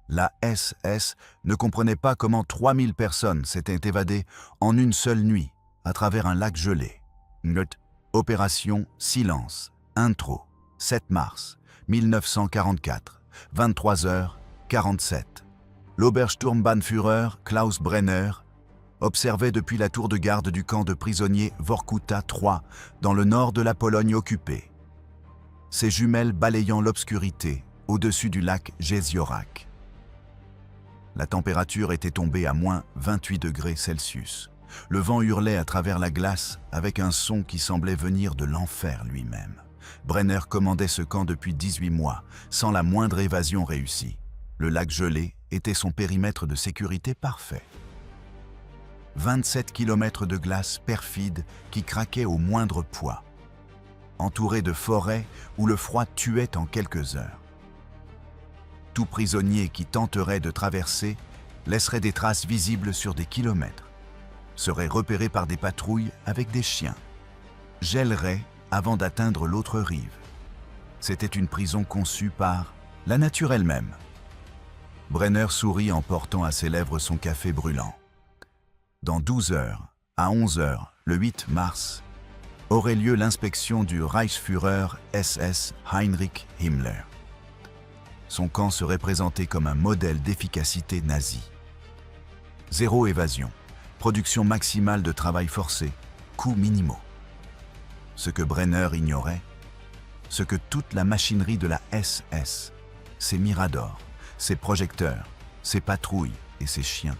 La SS ne comprenait pas comment 3000 personnes s'étaient évadées en une seule nuit à travers un lac gelé. Note, Opération Silence, intro, 7 mars 1944, 23h47. L'Obersturmbannführer Klaus Brenner observait depuis la tour de garde du camp de prisonniers Vorkuta III dans le nord de la Pologne occupée. Ses jumelles balayant l'obscurité au-dessus du lac Jeziorak. La température était tombée à moins 28 degrés Celsius. Le vent hurlait à travers la glace avec un son qui semblait venir de l'enfer lui-même. Brenner commandait ce camp depuis 18 mois, sans la moindre évasion réussie. Le lac gelé était son périmètre de sécurité parfait. 27 kilomètres de glace perfide qui craquaient au moindre poids, entouré de forêts où le froid tuait en quelques heures. Tout prisonnier qui tenterait de traverser laisserait des traces visibles sur des kilomètres, serait repéré par des patrouilles avec des chiens, gèlerait avant d'atteindre l'autre rive. C'était une prison conçue par la nature elle-même. Brenner sourit en portant à ses lèvres son café brûlant. Dans 12 heures, à 11 heures, le 8 mars, aurait lieu l'inspection du Reichsführer SS Heinrich Himmler. Son camp serait présenté comme un modèle d'efficacité nazie. Zéro évasion, production maximale de travail forcé, coûts minimaux. Ce que Brenner ignorait, ce que toute la machinerie de la SS, ses miradors, ses projecteurs, ses patrouilles et ses chiens,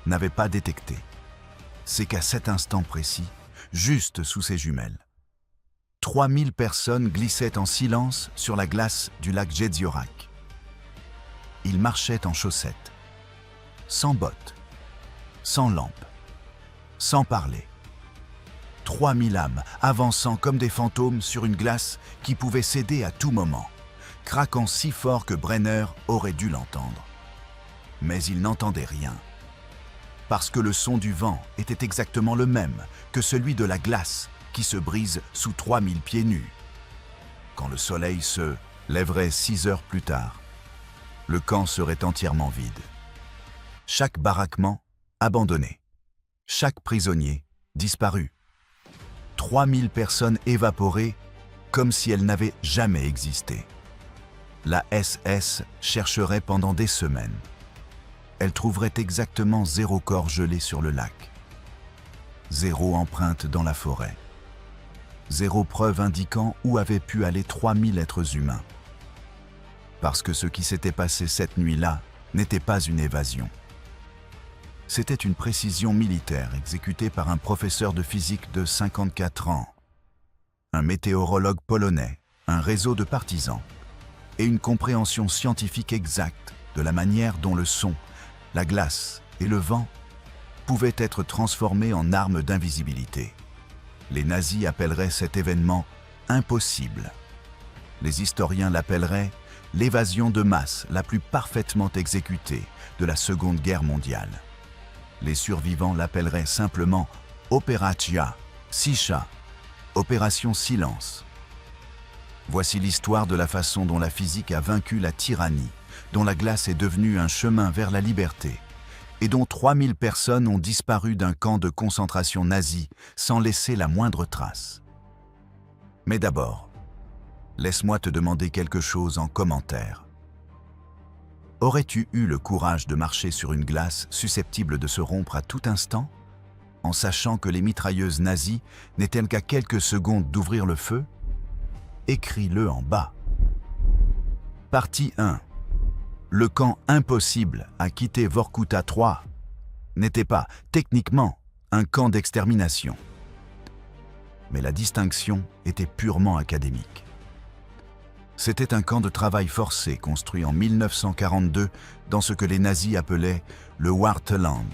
n'avaient pas détecté, c'est qu'à cet instant précis, juste sous ses jumelles, 3000 personnes glissaient en silence sur la glace du lac Jeziorak. Ils marchaient en chaussettes, sans bottes, sans lampes, sans parler. 3000 âmes avançant comme des fantômes sur une glace qui pouvait céder à tout moment, craquant si fort que Brenner aurait dû l'entendre. Mais il n'entendait rien, parce que le son du vent était exactement le même que celui de la glace qui se brise sous 3000 pieds nus. Quand le soleil se lèverait 6 heures plus tard, le camp serait entièrement vide. Chaque baraquement abandonné, chaque prisonnier disparu. 3000 personnes évaporées comme si elles n'avaient jamais existé. La SS chercherait pendant des semaines. Elle trouverait exactement 0 corps gelé sur le lac. 0 empreinte dans la forêt. 0 preuve indiquant où avaient pu aller 3000 êtres humains. Parce que ce qui s'était passé cette nuit-là n'était pas une évasion. C'était une précision militaire exécutée par un professeur de physique de 54 ans, un météorologue polonais, un réseau de partisans, et une compréhension scientifique exacte de la manière dont le son, la glace et le vent pouvaient être transformés en armes d'invisibilité. Les nazis appelleraient cet événement impossible. Les historiens l'appelleraient l'évasion de masse la plus parfaitement exécutée de la Seconde Guerre mondiale. Les survivants l'appelleraient simplement Operacja Cisza, Opération Silence. Voici l'histoire de la façon dont la physique a vaincu la tyrannie, dont la glace est devenue un chemin vers la liberté, et dont 3000 personnes ont disparu d'un camp de concentration nazi sans laisser la moindre trace. Mais d'abord, laisse-moi te demander quelque chose en commentaire. Aurais-tu eu le courage de marcher sur une glace susceptible de se rompre à tout instant, en sachant que les mitrailleuses nazies n'étaient qu'à quelques secondes d'ouvrir le feu? Écris-le en bas. Partie 1. Le camp impossible à quitter Vorkuta III n'était pas, techniquement, un camp d'extermination. Mais la distinction était purement académique. C'était un camp de travail forcé construit en 1942 dans ce que les nazis appelaient le Wartheland,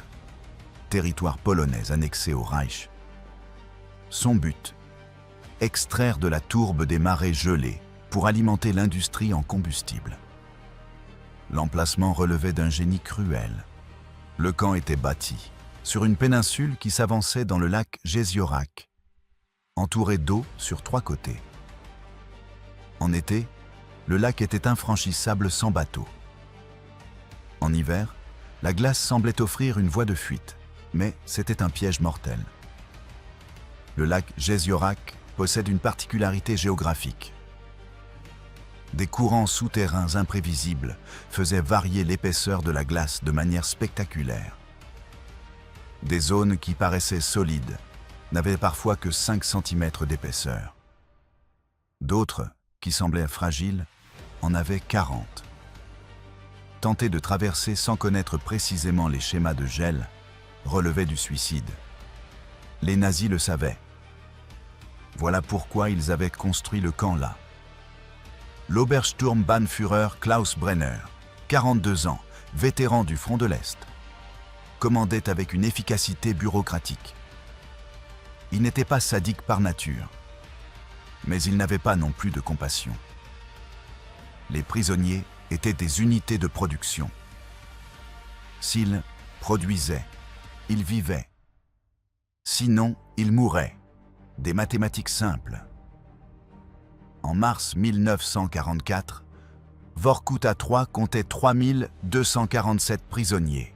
territoire polonais annexé au Reich. Son but, extraire de la tourbe des marais gelés pour alimenter l'industrie en combustible. L'emplacement relevait d'un génie cruel. Le camp était bâti sur une péninsule qui s'avançait dans le lac Jeziorak, entouré d'eau sur 3 côtés. En été, le lac était infranchissable sans bateau. En hiver, la glace semblait offrir une voie de fuite, mais c'était un piège mortel. Le lac Jeziorak possède une particularité géographique. Des courants souterrains imprévisibles faisaient varier l'épaisseur de la glace de manière spectaculaire. Des zones qui paraissaient solides n'avaient parfois que 5 cm d'épaisseur. D'autres, qui semblaient fragiles, en avaient 40. Tenter de traverser sans connaître précisément les schémas de gel relevait du suicide. Les nazis le savaient. Voilà pourquoi ils avaient construit le camp là. L'Obersturmbannführer Klaus Brenner, 42 ans, vétéran du front de l'Est, commandait avec une efficacité bureaucratique. Il n'était pas sadique par nature, mais il n'avait pas non plus de compassion. Les prisonniers étaient des unités de production. S'ils produisaient, ils vivaient. Sinon, ils mouraient. Des mathématiques simples. En mars 1944, Vorkuta III comptait 3247 prisonniers,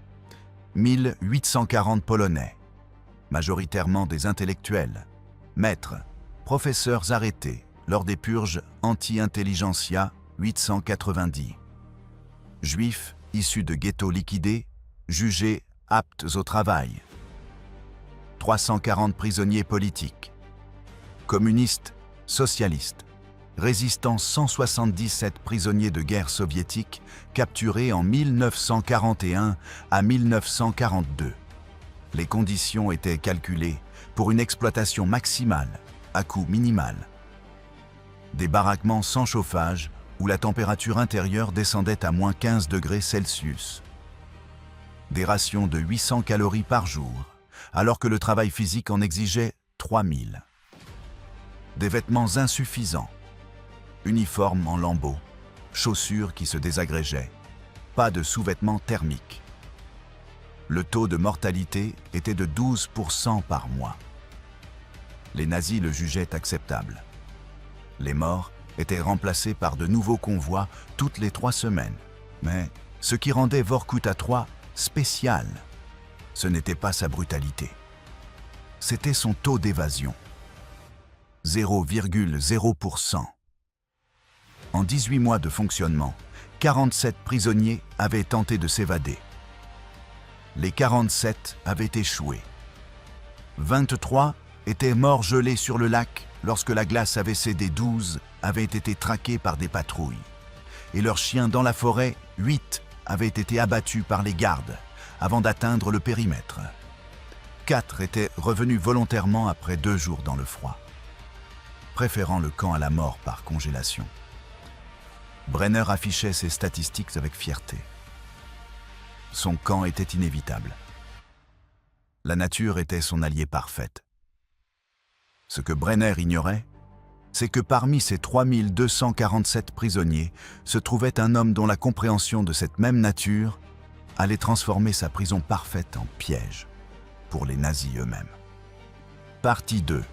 1840 Polonais, majoritairement des intellectuels, maîtres, professeurs arrêtés lors des purges anti-intelligentsia 890, juifs issus de ghettos liquidés, jugés aptes au travail, 340 prisonniers politiques, communistes, socialistes, résistant 177 prisonniers de guerre soviétiques capturés en 1941 à 1942. Les conditions étaient calculées pour une exploitation maximale à coût minimal. Des baraquements sans chauffage où la température intérieure descendait à moins 15 degrés Celsius. Des rations de 800 calories par jour, alors que le travail physique en exigeait 3000. Des vêtements insuffisants, uniformes en lambeaux, chaussures qui se désagrégeaient, pas de sous-vêtements thermiques. Le taux de mortalité était de 12% par mois. Les nazis le jugeaient acceptable. Les morts étaient remplacés par de nouveaux convois toutes les 3 semaines. Mais ce qui rendait Vorkuta III spécial, ce n'était pas sa brutalité. C'était son taux d'évasion. 0,0%. En 18 mois de fonctionnement, 47 prisonniers avaient tenté de s'évader. Les 47 avaient échoué. 23 étaient morts gelés sur le lac lorsque la glace avait cédé. 12 avaient été traqués par des patrouilles. Et leurs chiens dans la forêt, 8 avaient été abattus par les gardes avant d'atteindre le périmètre. 4 étaient revenus volontairement après 2 jours dans le froid, préférant le camp à la mort par congélation. Brenner affichait ses statistiques avec fierté. Son camp était inévitable. La nature était son alliée parfaite. Ce que Brenner ignorait, c'est que parmi ces 3247 prisonniers se trouvait un homme dont la compréhension de cette même nature allait transformer sa prison parfaite en piège pour les nazis eux-mêmes. Partie 2.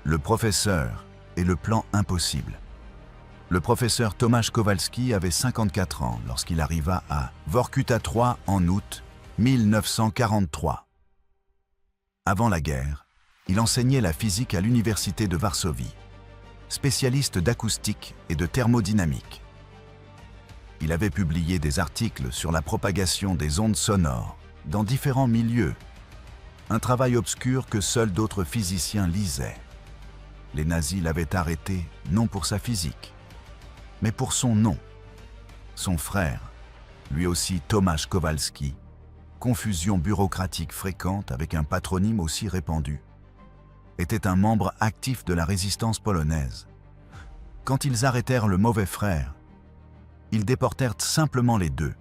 Le professeur et le plan impossible. Le professeur Tomasz Kowalski avait 54 ans lorsqu'il arriva à Vorkuta III en août 1943. Avant la guerre, il enseignait la physique à l'université de Varsovie, spécialiste d'acoustique et de thermodynamique. Il avait publié des articles sur la propagation des ondes sonores dans différents milieux, un travail obscur que seuls d'autres physiciens lisaient. Les nazis l'avaient arrêté non pour sa physique, mais pour son nom. Son frère, lui aussi Tomasz Kowalski, confusion bureaucratique fréquente avec un patronyme aussi répandu, était un membre actif de la résistance polonaise. Quand ils arrêtèrent le mauvais frère, ils déportèrent simplement les deux.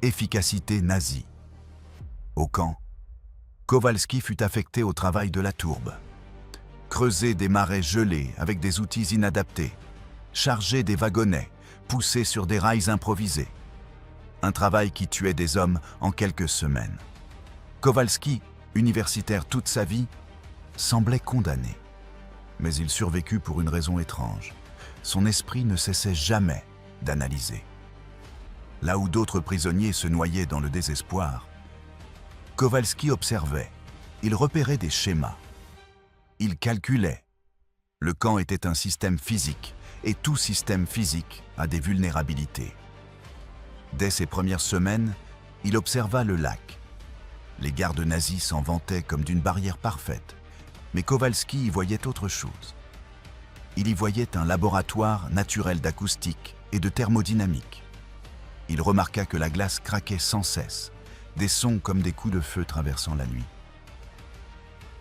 Efficacité nazie. Au camp, Kowalski fut affecté au travail de la tourbe. Creuser des marais gelés avec des outils inadaptés, charger des wagonnets, pousser sur des rails improvisés. Un travail qui tuait des hommes en quelques semaines. Kowalski, universitaire toute sa vie, semblait condamné. Mais il survécut pour une raison étrange. Son esprit ne cessait jamais d'analyser. Là où d'autres prisonniers se noyaient dans le désespoir, Kowalski observait, il repérait des schémas. Il calculait. Le camp était un système physique, et tout système physique a des vulnérabilités. Dès ses premières semaines, il observa le lac. Les gardes nazis s'en vantaient comme d'une barrière parfaite, mais Kowalski y voyait autre chose. Il y voyait un laboratoire naturel d'acoustique et de thermodynamique. Il remarqua que la glace craquait sans cesse, des sons comme des coups de feu traversant la nuit.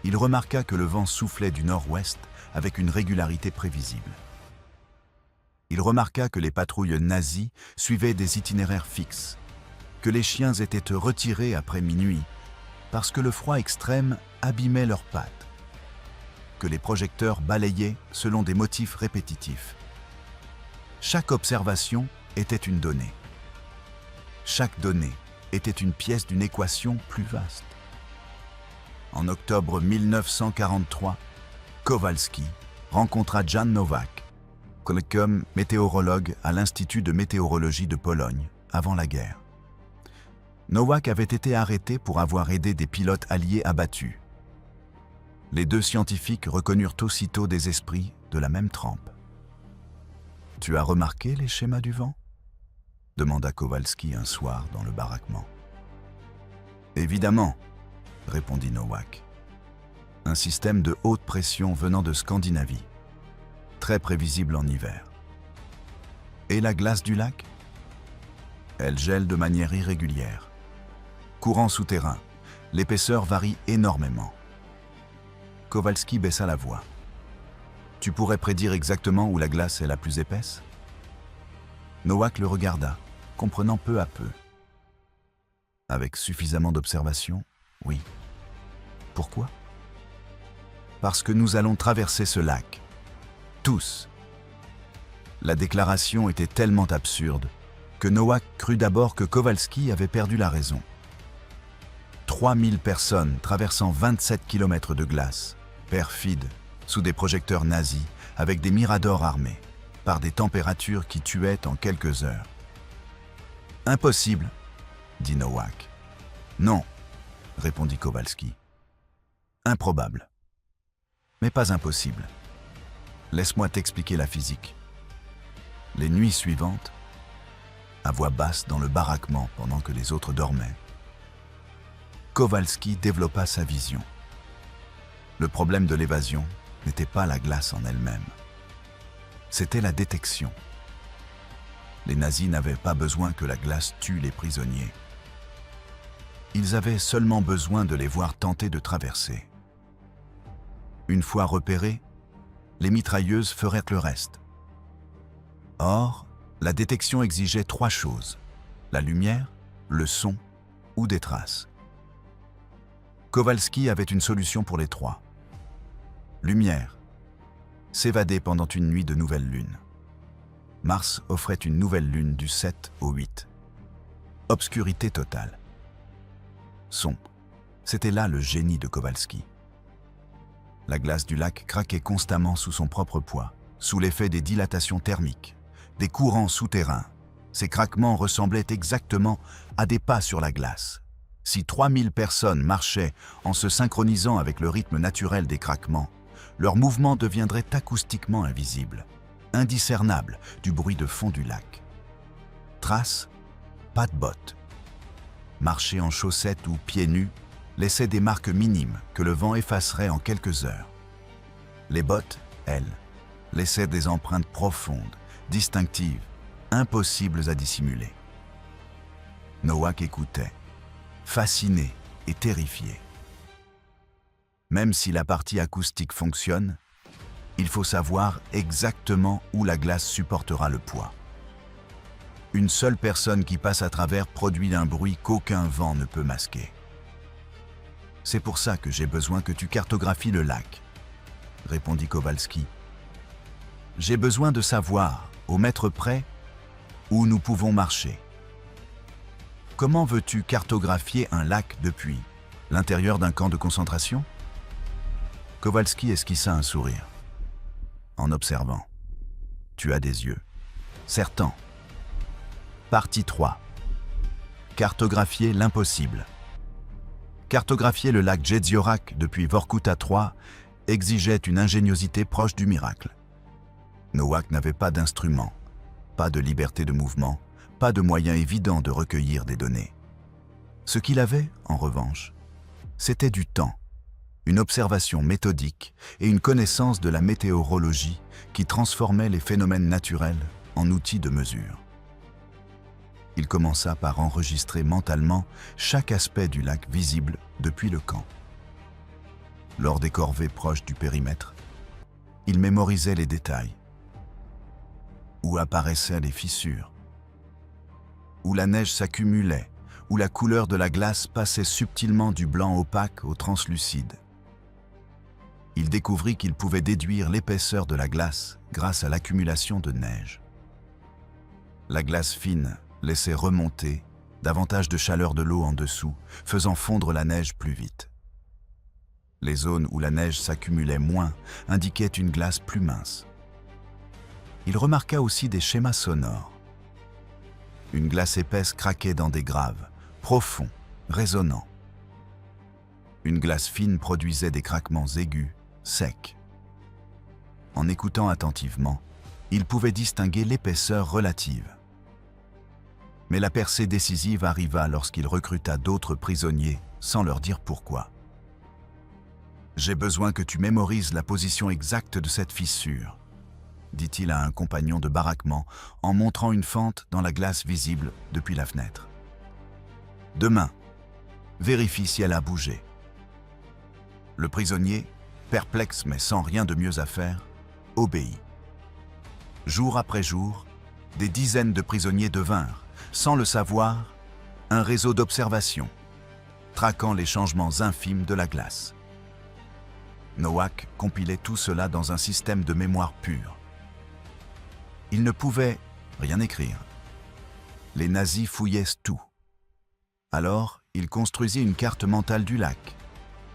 Il remarqua que le vent soufflait du nord-ouest avec une régularité prévisible. Il remarqua que les patrouilles nazies suivaient des itinéraires fixes, que les chiens étaient retirés après minuit parce que le froid extrême abîmait leurs pattes, que les projecteurs balayaient selon des motifs répétitifs. Chaque observation était une donnée. Chaque donnée était une pièce d'une équation plus vaste. En octobre 1943, Kowalski rencontra Jan Nowak, comme météorologue à l'Institut de météorologie de Pologne avant la guerre. Nowak avait été arrêté pour avoir aidé des pilotes alliés abattus. Les deux scientifiques reconnurent aussitôt des esprits de la même trempe. « Tu as remarqué les schémas du vent ?» demanda Kowalski un soir dans le baraquement. « Évidemment », répondit Nowak. « Un système de haute pression venant de Scandinavie, très prévisible en hiver. Et la glace du lac ? Elle gèle de manière irrégulière. Courant souterrain, l'épaisseur varie énormément. » Kowalski baissa la voix. « Tu pourrais prédire exactement où la glace est la plus épaisse ?» Nowak le regarda, comprenant peu à peu. « Avec suffisamment d'observation, oui. » Pourquoi ? « Parce que nous allons traverser ce lac. Tous. » La déclaration était tellement absurde que Nowak crut d'abord que Kowalski avait perdu la raison. 3000 personnes traversant 27 km de glace, perfides, sous des projecteurs nazis, avec des miradors armés, par des températures qui tuaient en quelques heures. « Impossible, » dit Nowak. « Non, » répondit Kowalski. « Improbable. Mais pas impossible. Laisse-moi t'expliquer la physique. » Les nuits suivantes, à voix basse dans le baraquement pendant que les autres dormaient, Kowalski développa sa vision. Le problème de l'évasion n'était pas la glace en elle-même. C'était la détection. Les nazis n'avaient pas besoin que la glace tue les prisonniers. Ils avaient seulement besoin de les voir tenter de traverser. Une fois repérés, les mitrailleuses feraient le reste. Or, la détection exigeait 3 choses: la lumière, le son ou des traces. Kowalski avait une solution pour les 3. Lumière. S'évader pendant une nuit de nouvelle lune. Mars offrait une nouvelle lune du 7 au 8. Obscurité totale. Son. C'était là le génie de Kowalski. La glace du lac craquait constamment sous son propre poids, sous l'effet des dilatations thermiques, des courants souterrains. Ces craquements ressemblaient exactement à des pas sur la glace. Si 3000 personnes marchaient en se synchronisant avec le rythme naturel des craquements, leur mouvement deviendrait acoustiquement invisible, indiscernable du bruit de fond du lac. Traces, pas de bottes. Marcher en chaussettes ou pieds nus laissait des marques minimes que le vent effacerait en quelques heures. Les bottes, elles, laissaient des empreintes profondes, distinctives, impossibles à dissimuler. Nowak écoutait, fasciné et terrifié. Même si la partie acoustique fonctionne, il faut savoir exactement où la glace supportera le poids. Une seule personne qui passe à travers produit un bruit qu'aucun vent ne peut masquer. C'est pour ça que j'ai besoin que tu cartographies le lac, répondit Kowalski. J'ai besoin de savoir, au mètre près, où nous pouvons marcher. Comment veux-tu cartographier un lac depuis l'intérieur d'un camp de concentration ? Kowalski esquissa un sourire. En observant. Tu as des yeux. Certains. Partie 3. cartographier l'impossible. Cartographier le lac Jeziorak depuis Vorkuta 3 exigeait une ingéniosité proche du miracle. Nowak n'avait pas d'instrument, pas de liberté de mouvement, pas de moyen évident de recueillir des données. Ce qu'il avait, en revanche, c'était du temps, une observation méthodique et une connaissance de la météorologie qui transformait les phénomènes naturels en outils de mesure. Il commença par enregistrer mentalement chaque aspect du lac visible depuis le camp. Lors des corvées proches du périmètre, il mémorisait les détails. Où apparaissaient les fissures, où la neige s'accumulait, où la couleur de la glace passait subtilement du blanc opaque au translucide. Il découvrit qu'il pouvait déduire l'épaisseur de la glace grâce à l'accumulation de neige. La glace fine laissait remonter davantage de chaleur de l'eau en dessous, faisant fondre la neige plus vite. Les zones où la neige s'accumulait moins indiquaient une glace plus mince. Il remarqua aussi des schémas sonores. Une glace épaisse craquait dans des graves, profonds, résonnants. Une glace fine produisait des craquements aigus, secs. En écoutant attentivement, il pouvait distinguer l'épaisseur relative. Mais la percée décisive arriva lorsqu'il recruta d'autres prisonniers sans leur dire pourquoi. « J'ai besoin que tu mémorises la position exacte de cette fissure, » dit-il à un compagnon de baraquement en montrant une fente dans la glace visible depuis la fenêtre. « Demain, vérifie si elle a bougé. » Le prisonnier, perplexe mais sans rien de mieux à faire, obéit. Jour après jour, des dizaines de prisonniers devinrent, sans le savoir, un réseau d'observation, traquant les changements infimes de la glace. Nowak compilait tout cela dans un système de mémoire pure. Il ne pouvait rien écrire. Les nazis fouillaient tout. Alors, il construisit une carte mentale du lac,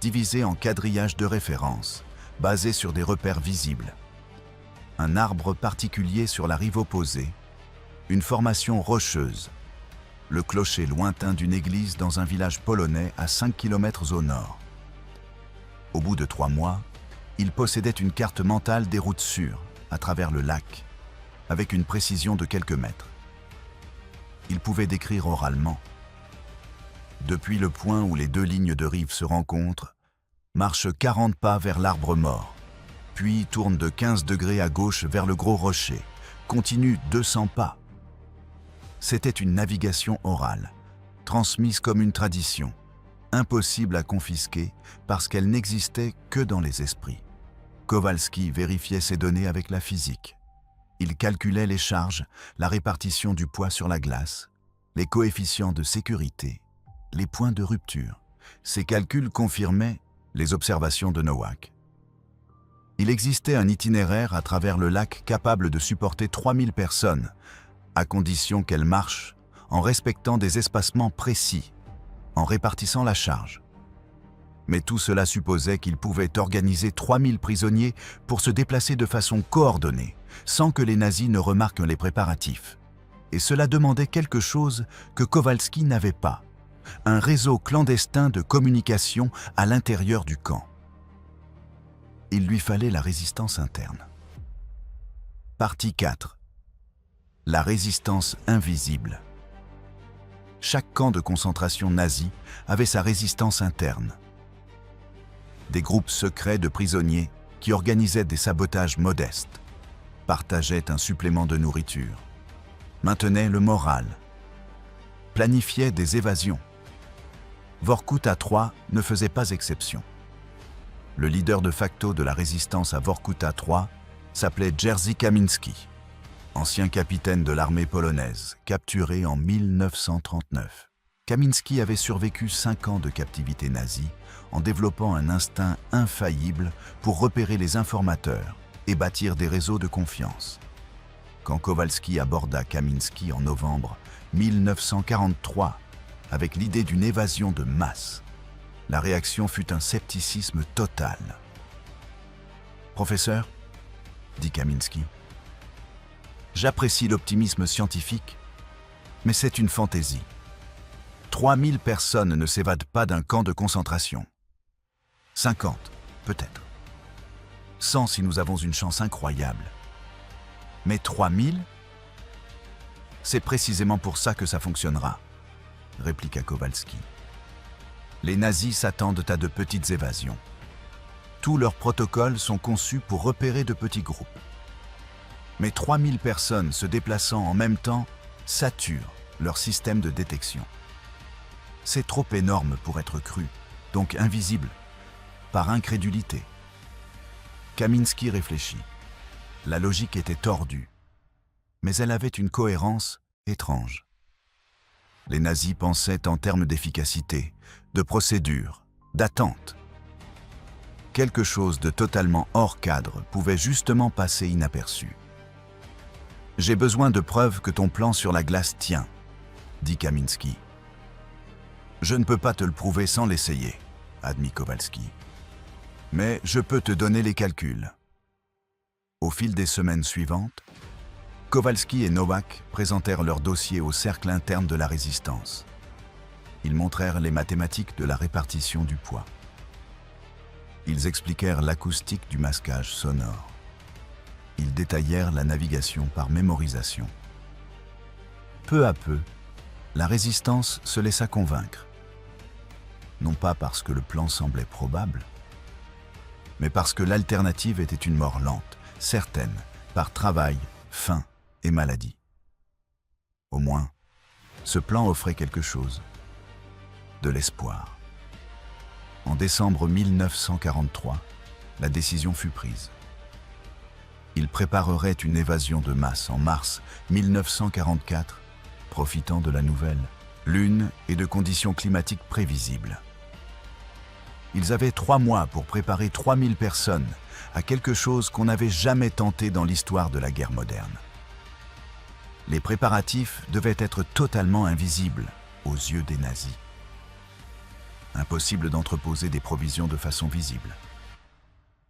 divisée en quadrillages de référence, basés sur des repères visibles. Un arbre particulier sur la rive opposée, une formation rocheuse, le clocher lointain d'une église dans un village polonais à 5 km au nord. Au bout de 3 mois, il possédait une carte mentale des routes sûres à travers le lac, avec une précision de quelques mètres. Il pouvait décrire oralement. Depuis le point où les 2 lignes de rive se rencontrent, marche 40 pas vers l'arbre mort, puis tourne de 15 degrés à gauche vers le gros rocher, continue 200 pas. C'était une navigation orale, transmise comme une tradition, impossible à confisquer parce qu'elle n'existait que dans les esprits. Kowalski vérifiait ces données avec la physique. Il calculait les charges, la répartition du poids sur la glace, les coefficients de sécurité, les points de rupture. Ces calculs confirmaient les observations de Nowak. Il existait un itinéraire à travers le lac capable de supporter 3000 personnes, à condition qu'elles marchent en respectant des espacements précis, en répartissant la charge. Mais tout cela supposait qu'il pouvait organiser 3000 prisonniers pour se déplacer de façon coordonnée, sans que les nazis ne remarquent les préparatifs. Et cela demandait quelque chose que Kowalski n'avait pas, un réseau clandestin de communication à l'intérieur du camp. Il lui fallait la résistance interne. Partie 4. La résistance invisible. Chaque camp de concentration nazi avait sa résistance interne. Des groupes secrets de prisonniers qui organisaient des sabotages modestes, partageaient un supplément de nourriture, maintenaient le moral, planifiaient des évasions. Vorkuta 3 ne faisait pas exception. Le leader de facto de la résistance à Vorkuta 3 s'appelait Jerzy Kaminski, ancien capitaine de l'armée polonaise, capturé en 1939. Kaminski avait survécu 5 ans de captivité nazie en développant un instinct infaillible pour repérer les informateurs et bâtir des réseaux de confiance. Quand Kowalski aborda Kaminski en novembre 1943 avec l'idée d'une évasion de masse, la réaction fut un scepticisme total. « Professeur, » dit Kaminski, « j'apprécie l'optimisme scientifique, mais c'est une fantaisie. 3000 personnes ne s'évadent pas d'un camp de concentration. 50, peut-être. 100 si nous avons une chance incroyable. Mais 3000 ? C'est précisément pour ça que ça fonctionnera, répliqua Kowalski. Les nazis s'attendent à de petites évasions. Tous leurs protocoles sont conçus pour repérer de petits groupes. Mais 3000 personnes se déplaçant en même temps saturent leur système de détection. C'est trop énorme pour être cru, donc invisible, par incrédulité. Kaminsky réfléchit. La logique était tordue, mais elle avait une cohérence étrange. Les nazis pensaient en termes d'efficacité, de procédure, d'attente. Quelque chose de totalement hors cadre pouvait justement passer inaperçu. « J'ai besoin de preuves que ton plan sur la glace tient », dit Kaminsky. « Je ne peux pas te le prouver sans l'essayer », admit Kowalski. « Mais je peux te donner les calculs. » Au fil des semaines suivantes, Kowalski et Nowak présentèrent leur dossier au cercle interne de la résistance. Ils montrèrent les mathématiques de la répartition du poids. Ils expliquèrent l'acoustique du masquage sonore. Ils détaillèrent la navigation par mémorisation. Peu à peu, la résistance se laissa convaincre. Non pas parce que le plan semblait probable, mais parce que l'alternative était une mort lente, certaine, par travail, faim et maladie. Au moins, ce plan offrait quelque chose, de l'espoir. En décembre 1943, la décision fut prise. Il préparerait une évasion de masse en mars 1944, profitant de la nouvelle lune et de conditions climatiques prévisibles. Ils avaient 3 mois pour préparer 3000 personnes à quelque chose qu'on n'avait jamais tenté dans l'histoire de la guerre moderne. Les préparatifs devaient être totalement invisibles aux yeux des nazis. Impossible d'entreposer des provisions de façon visible.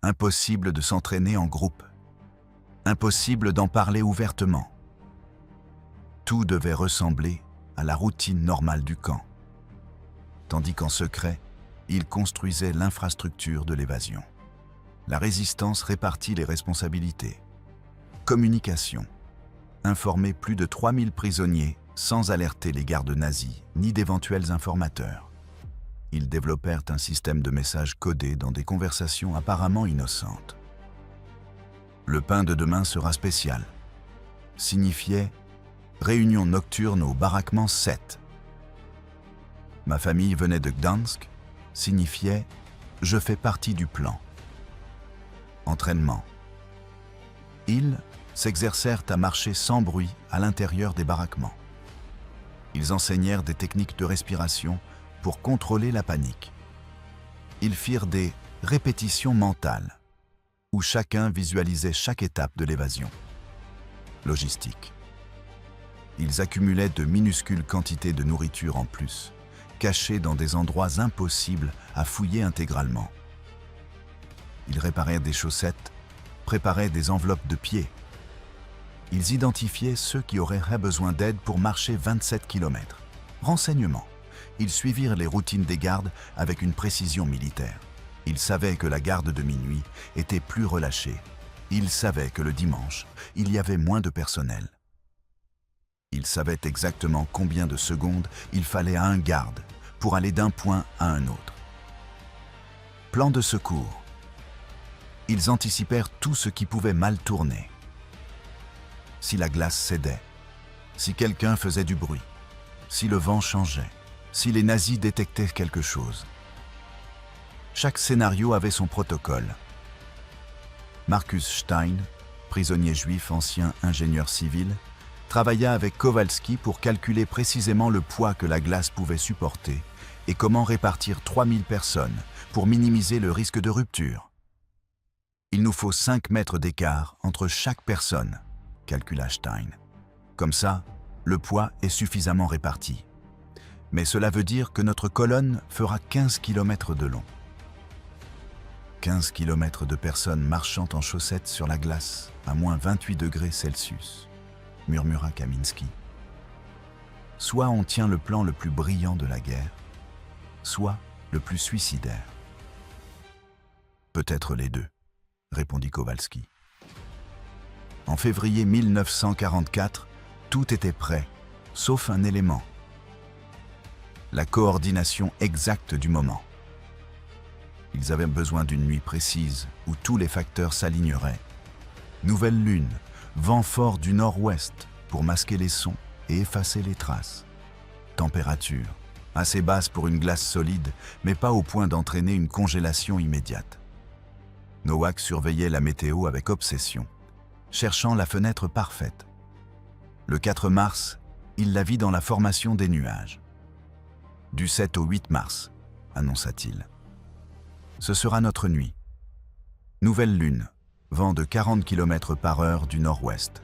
Impossible de s'entraîner en groupe. Impossible d'en parler ouvertement. Tout devait ressembler à la routine normale du camp. Tandis qu'en secret, ils construisaient l'infrastructure de l'évasion. La résistance répartit les responsabilités. Communication. Informer plus de 3000 prisonniers sans alerter les gardes nazis ni d'éventuels informateurs. Ils développèrent un système de messages codés dans des conversations apparemment innocentes. Le pain de demain sera spécial, signifiait réunion nocturne au baraquement 7. Ma famille venait de Gdansk, signifiait je fais partie du plan. Entraînement. Ils s'exercèrent à marcher sans bruit à l'intérieur des baraquements. Ils enseignèrent des techniques de respiration pour contrôler la panique. Ils firent des répétitions mentales, où chacun visualisait chaque étape de l'évasion. Logistique. Ils accumulaient de minuscules quantités de nourriture en plus, cachées dans des endroits impossibles à fouiller intégralement. Ils réparèrent des chaussettes, préparaient des enveloppes de pieds. Ils identifiaient ceux qui auraient besoin d'aide pour marcher 27 km. Renseignements. Ils suivirent les routines des gardes avec une précision militaire. Ils savaient que la garde de minuit était plus relâchée. Ils savaient que le dimanche, il y avait moins de personnel. Ils savaient exactement combien de secondes il fallait à un garde pour aller d'un point à un autre. Plan de secours. Ils anticipèrent tout ce qui pouvait mal tourner. Si la glace cédait, si quelqu'un faisait du bruit, si le vent changeait, si les nazis détectaient quelque chose. Chaque scénario avait son protocole. Markus Stein, prisonnier juif ancien ingénieur civil, travailla avec Kowalski pour calculer précisément le poids que la glace pouvait supporter et comment répartir 3000 personnes pour minimiser le risque de rupture. Il nous faut 5 mètres d'écart entre chaque personne, calcula Stein. Comme ça, le poids est suffisamment réparti. Mais cela veut dire que notre colonne fera 15 km de long. 15 km de personnes marchant en chaussettes sur la glace à moins 28 degrés Celsius, murmura Kaminsky. soit on tient le plan le plus brillant de la guerre, soit le plus suicidaire. Peut-être les deux, répondit Kowalski. En février 1944, tout était prêt, sauf un élément. La coordination exacte du moment. Ils avaient besoin d'une nuit précise où tous les facteurs s'aligneraient. Nouvelle lune, vent fort du nord-ouest pour masquer les sons et effacer les traces. Température, assez basse pour une glace solide, mais pas au point d'entraîner une congélation immédiate. Nowak surveillait la météo avec obsession, cherchant la fenêtre parfaite. Le 4 mars, il la vit dans la formation des nuages. Du 7 au 8 mars, annonça-t-il. Ce sera notre nuit. Nouvelle lune, vent de 40 km/h du nord-ouest.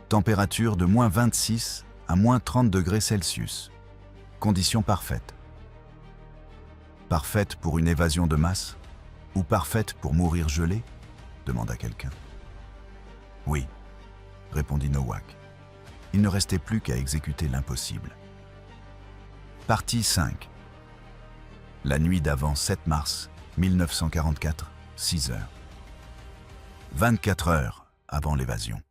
Température de -26 à -30 degrés Celsius. Conditions parfaites. Parfaite pour une évasion de masse ou parfaite pour mourir gelé ? Demanda quelqu'un. Oui, répondit Nowak. Il ne restait plus qu'à exécuter l'impossible. Partie 5. La nuit d'avant 7 mars 1944, 6 heures. 24 heures avant l'évasion.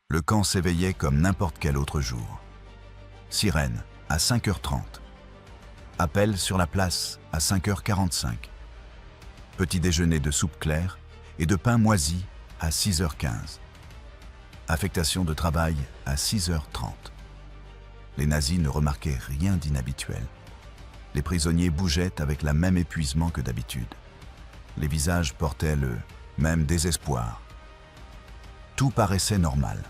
Le camp s'éveillait comme n'importe quel autre jour. Sirène à 5h30. Appel sur la place à 5h45. Petit déjeuner de soupe claire et de pain moisi à 6h15. Affectation de travail à 6h30. Les nazis ne remarquaient rien d'inhabituel. Les prisonniers bougeaient avec le même épuisement que d'habitude. Les visages portaient le même désespoir. Tout paraissait normal.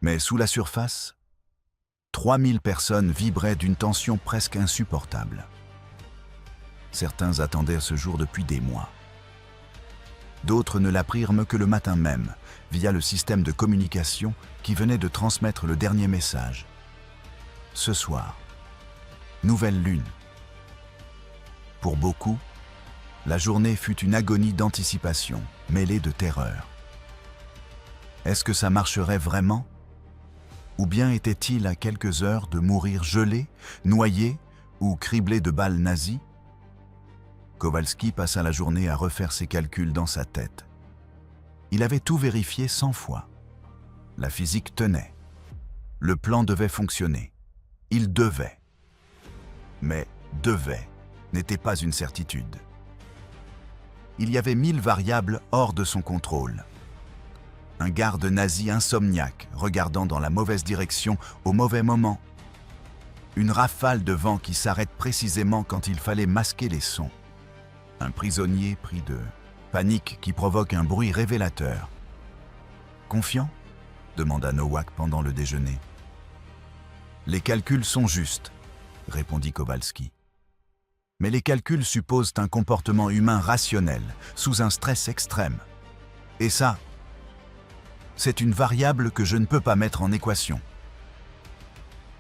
Mais sous la surface, 3000 personnes vibraient d'une tension presque insupportable. Certains attendaient ce jour depuis des mois. D'autres ne l'apprirent que le matin même, via le système de communication qui venait de transmettre le dernier message. Ce soir, nouvelle lune. Pour beaucoup, la journée fut une agonie d'anticipation, mêlée de terreur. Est-ce que ça marcherait vraiment ? Ou bien était-il à quelques heures de mourir gelé, noyé ou criblé de balles nazies ? Kowalski passa la journée à refaire ses calculs dans sa tête. Il avait tout vérifié 100 fois. La physique tenait. Le plan devait fonctionner. Il devait. Mais « devait » n'était pas une certitude. Il y avait 1000 variables hors de son contrôle. Un garde nazi insomniaque, regardant dans la mauvaise direction au mauvais moment. Une rafale de vent qui s'arrête précisément quand il fallait masquer les sons. Un prisonnier pris de panique qui provoque un bruit révélateur. « Confiant ?» demanda Nowak pendant le déjeuner. « Les calculs sont justes », répondit Kowalski. « Mais les calculs supposent un comportement humain rationnel, sous un stress extrême. Et ça, c'est une variable que je ne peux pas mettre en équation. »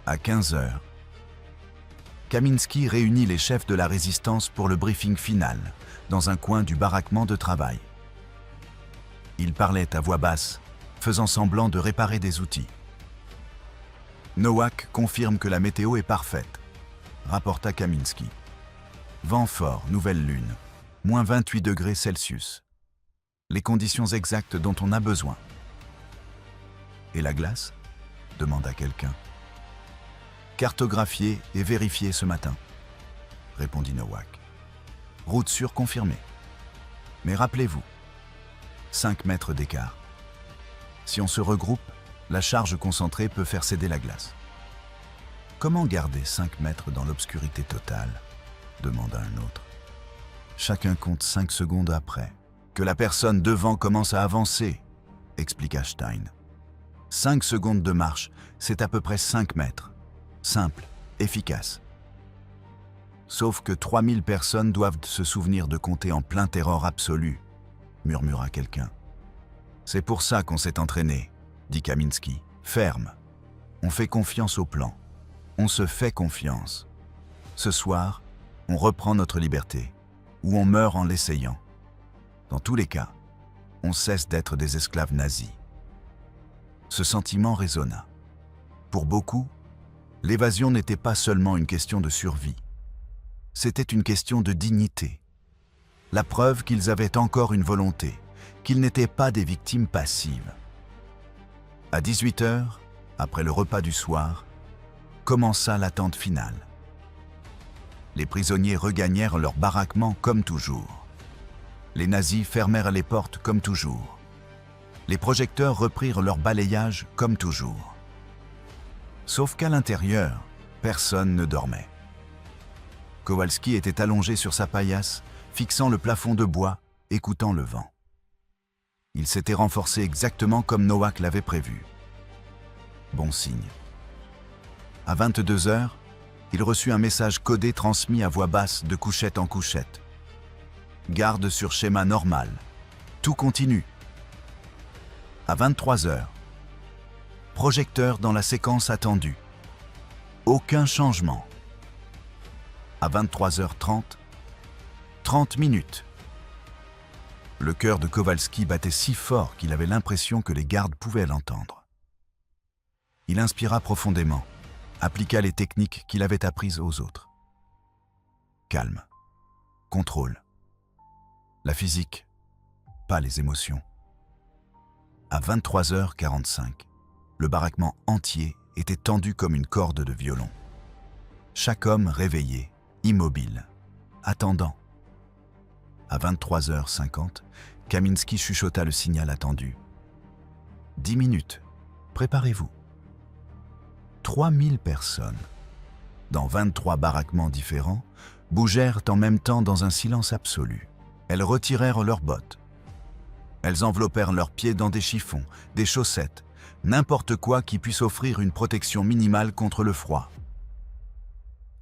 À 15 heures, Kaminski réunit les chefs de la résistance pour le briefing final, dans un coin du baraquement de travail. Il parlait à voix basse, faisant semblant de réparer des outils. Nowak confirme que la météo est parfaite, rapporta Kaminski. Vent fort, nouvelle lune, -28 degrés Celsius. Les conditions exactes dont on a besoin. Et la glace ? demanda quelqu'un. Cartographiée et vérifiée ce matin, répondit Nowak. Route sûre confirmée. Mais rappelez-vous, 5 mètres d'écart. Si on se regroupe, la charge concentrée peut faire céder la glace. Comment garder 5 mètres dans l'obscurité totale ? Demanda un autre. Chacun compte 5 secondes après que la personne devant commence à avancer, expliqua Stein. 5 secondes de marche, c'est à peu près 5 mètres. Simple, efficace. Sauf que 3000 personnes doivent se souvenir de compter en plein terror absolu, murmura quelqu'un. C'est pour ça qu'on s'est entraîné, dit Kaminski. Ferme. On fait confiance au plan. On se fait confiance. Ce soir, on reprend notre liberté, ou on meurt en l'essayant. Dans tous les cas, on cesse d'être des esclaves nazis. Ce sentiment résonna. Pour beaucoup, l'évasion n'était pas seulement une question de survie. C'était une question de dignité. La preuve qu'ils avaient encore une volonté, qu'ils n'étaient pas des victimes passives. À 18 h, après le repas du soir, commença l'attente finale. Les prisonniers regagnèrent leur baraquement comme toujours. Les nazis fermèrent les portes comme toujours. Les projecteurs reprirent leur balayage comme toujours. Sauf qu'à l'intérieur, personne ne dormait. Kowalski était allongé sur sa paillasse, fixant le plafond de bois, écoutant le vent. Il s'était renforcé exactement comme Nowak l'avait prévu. Bon signe. À 22 h, il reçut un message codé transmis à voix basse de couchette en couchette. Garde sur schéma normal. Tout continue. À 23 h, projecteur dans la séquence attendue. Aucun changement. À 23 h 30, 30 minutes. Le cœur de Kowalski battait si fort qu'il avait l'impression que les gardes pouvaient l'entendre. Il inspira profondément, appliqua les techniques qu'il avait apprises aux autres. Calme, contrôle, la physique, pas les émotions. À 23 h 45, le baraquement entier était tendu comme une corde de violon. Chaque homme réveillé, immobile, attendant. À 23 h 50, Kaminski chuchota le signal attendu. 10 minutes, préparez-vous. 3000 personnes, dans 23 baraquements différents, bougèrent en même temps dans un silence absolu. Elles retirèrent leurs bottes. Elles enveloppèrent leurs pieds dans des chiffons, des chaussettes, n'importe quoi qui puisse offrir une protection minimale contre le froid.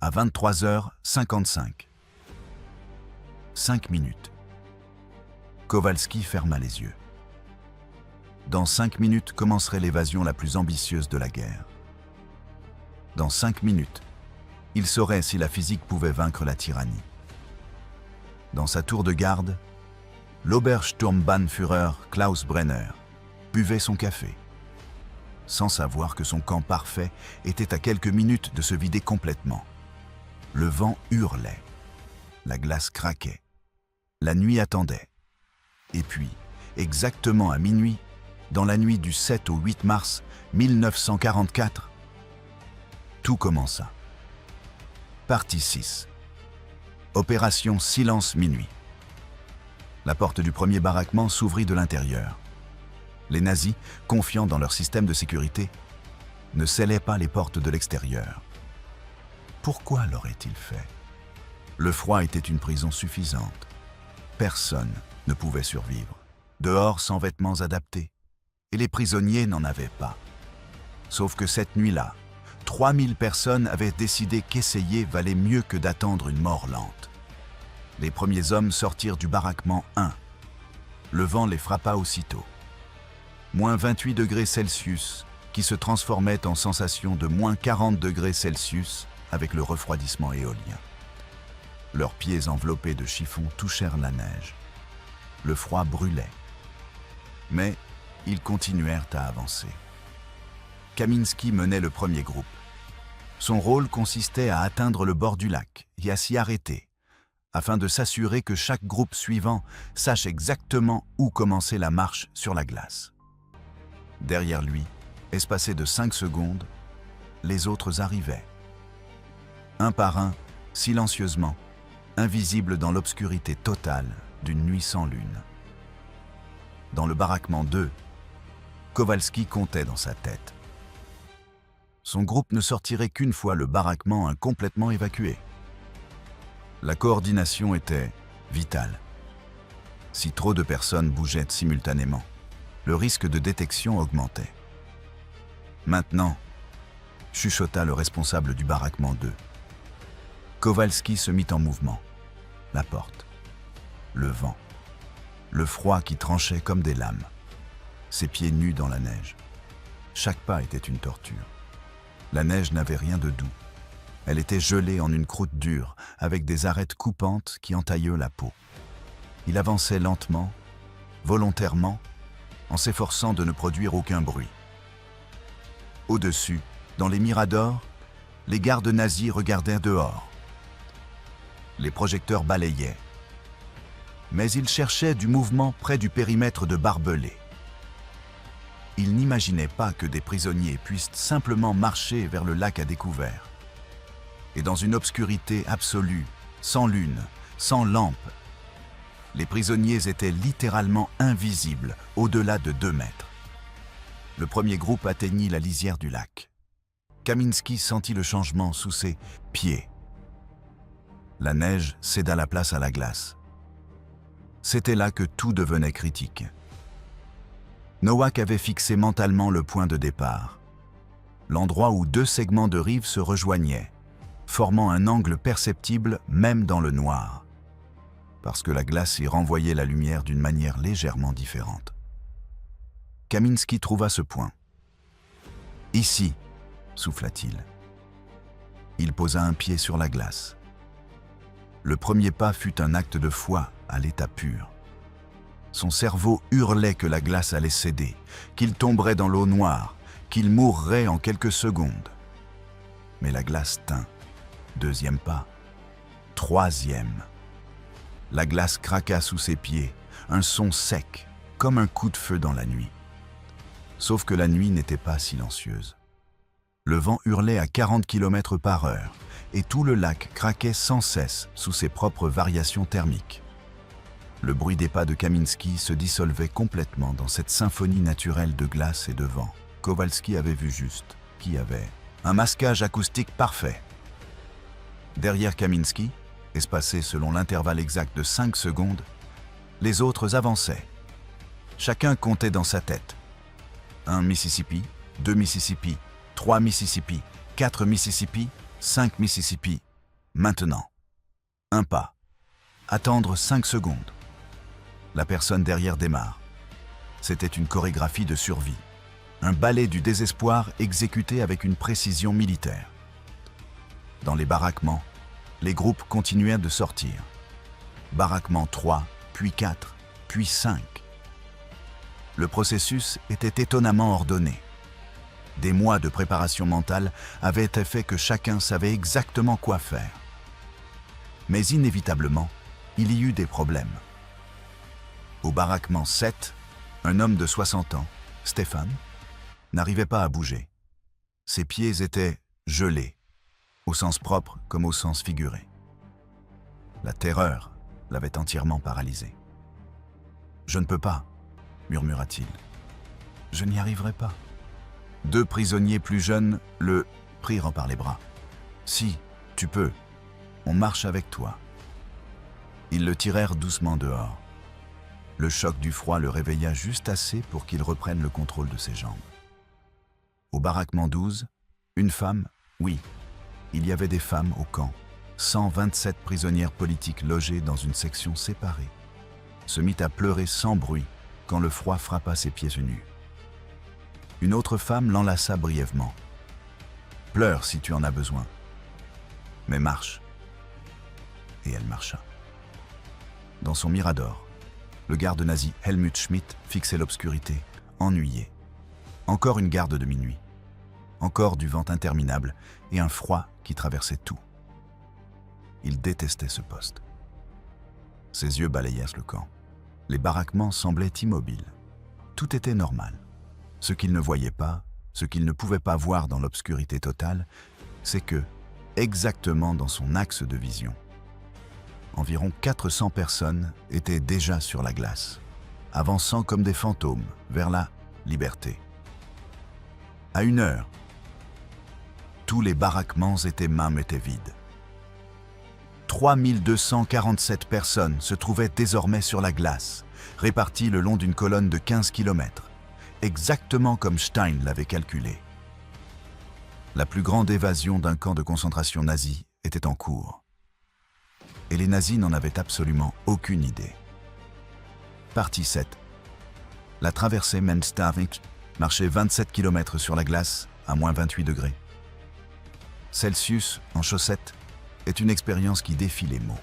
À 23 h 55. 5 minutes. Kowalski ferma les yeux. Dans 5 minutes commencerait l'évasion la plus ambitieuse de la guerre. Dans 5 minutes, il saurait si la physique pouvait vaincre la tyrannie. Dans sa tour de garde, l'Obersturmbannführer Klaus Brenner buvait son café, sans savoir que son camp parfait était à quelques minutes de se vider complètement. Le vent hurlait, la glace craquait, la nuit attendait. Et puis, exactement à minuit, dans la nuit du 7 au 8 mars 1944, tout commença. Partie 6. Opération Silence Minuit. La porte du premier baraquement s'ouvrit de l'intérieur. Les nazis, confiants dans leur système de sécurité, ne scellaient pas les portes de l'extérieur. Pourquoi l'auraient-ils fait? Le froid était une prison suffisante. Personne ne pouvait survivre, dehors sans vêtements adaptés, et les prisonniers n'en avaient pas. Sauf que cette nuit-là, 3000 personnes avaient décidé qu'essayer valait mieux que d'attendre une mort lente. Les premiers hommes sortirent du baraquement 1. Le vent les frappa aussitôt. Moins 28 degrés Celsius, qui se transformait en sensation de moins 40 degrés Celsius avec le refroidissement éolien. Leurs pieds enveloppés de chiffon touchèrent la neige. Le froid brûlait. Mais ils continuèrent à avancer. Kaminski menait le premier groupe. Son rôle consistait à atteindre le bord du lac et à s'y arrêter, afin de s'assurer que chaque groupe suivant sache exactement où commencer la marche sur la glace. Derrière lui, espacés de 5 secondes, les autres arrivaient. Un par un, silencieusement, invisibles dans l'obscurité totale d'une nuit sans lune. Dans le baraquement 2, Kowalski comptait dans sa tête. Son groupe ne sortirait qu'une fois le baraquement complètement évacué. La coordination était vitale. Si trop de personnes bougeaient simultanément, le risque de détection augmentait. Maintenant, chuchota le responsable du baraquement 2. Kowalski se mit en mouvement. La porte, le vent, le froid qui tranchait comme des lames, ses pieds nus dans la neige. Chaque pas était une torture. La neige n'avait rien de doux. Elle était gelée en une croûte dure, avec des arêtes coupantes qui entaillaient la peau. Il avançait lentement, volontairement, en s'efforçant de ne produire aucun bruit. Au-dessus, Dans les miradors, les gardes nazis regardaient dehors. Les projecteurs balayaient. Mais ils cherchaient du mouvement près du périmètre de barbelés. Ils n'imaginaient pas que des prisonniers puissent simplement marcher vers le lac à découvert. Et dans une obscurité absolue, sans lune, sans lampe, les prisonniers étaient littéralement invisibles au-delà de 2 mètres. Le premier groupe atteignit la lisière du lac. Kaminski sentit le changement sous ses pieds. La neige céda la place à la glace. C'était là que tout devenait critique. Nowak avait fixé mentalement le point de départ, l'endroit où 2 segments de rive se rejoignaient, formant un angle perceptible même dans le noir, parce que la glace y renvoyait la lumière d'une manière légèrement différente. Kaminski trouva ce point. « Ici », souffla-t-il. Il posa un pied sur la glace. Le premier pas fut un acte de foi à l'état pur. Son cerveau hurlait que la glace allait céder, qu'il tomberait dans l'eau noire, qu'il mourrait en quelques secondes. Mais la glace tint. 2e pas. 3e. La glace craqua sous ses pieds, un son sec, comme un coup de feu dans la nuit. Sauf que la nuit n'était pas silencieuse. Le vent hurlait à 40 km/h et tout le lac craquait sans cesse sous ses propres variations thermiques. Le bruit des pas de Kaminski se dissolvait complètement dans cette symphonie naturelle de glace et de vent. Kowalski avait vu juste, qui avait un masquage acoustique parfait. Derrière Kaminski, espacés selon l'intervalle exact de 5 secondes, les autres avançaient. Chacun comptait dans sa tête. 1 Mississippi, 2 Mississippi, 3 Mississippi, 4 Mississippi, 5 Mississippi. Maintenant. 1 pas. Attendre 5 secondes. La personne derrière démarre. C'était une chorégraphie de survie. Un ballet du désespoir exécuté avec une précision militaire. Dans les baraquements, les groupes continuèrent de sortir. Baraquement 3, puis 4, puis 5. Le processus était étonnamment ordonné. Des mois de préparation mentale avaient été faits que chacun savait exactement quoi faire. Mais inévitablement, il y eut des problèmes. Au baraquement 7, un homme de 60 ans, Stéphane, n'arrivait pas à bouger. Ses pieds étaient gelés, au sens propre comme au sens figuré. La terreur l'avait entièrement paralysé. « Je ne peux pas », murmura-t-il. « Je n'y arriverai pas. » 2 prisonniers plus jeunes le prirent par les bras. « Si, tu peux. On marche avec toi. » Ils le tirèrent doucement dehors. Le choc du froid le réveilla juste assez pour qu'il reprenne le contrôle de ses jambes. Au baraquement 12, une femme, oui, il y avait des femmes au camp, 127 prisonnières politiques logées dans une section séparée, se mit à pleurer sans bruit quand le froid frappa ses pieds nus. Une autre femme l'enlaça brièvement. « Pleure si tu en as besoin, mais marche. » Et elle marcha. Dans son mirador, le garde nazi Helmut Schmidt fixait l'obscurité, ennuyé. Encore une garde de minuit. Encore du vent interminable et un froid qui traversait tout. Il détestait ce poste. Ses yeux balayèrent le camp. Les baraquements semblaient immobiles. Tout était normal. Ce qu'il ne voyait pas, ce qu'il ne pouvait pas voir dans l'obscurité totale, c'est que, exactement dans son axe de vision, environ 400 personnes étaient déjà sur la glace, avançant comme des fantômes vers la liberté. À 1 heure, tous les baraquements étaient vides. 3247 personnes se trouvaient désormais sur la glace, réparties le long d'une colonne de 15 km, exactement comme Stein l'avait calculé. La plus grande évasion d'un camp de concentration nazi était en cours. Et les nazis n'en avaient absolument aucune idée. Partie 7. La traversée Menstavik marchait 27 km sur la glace à moins 28 degrés. Celsius, en chaussettes, est une expérience qui défie les mots.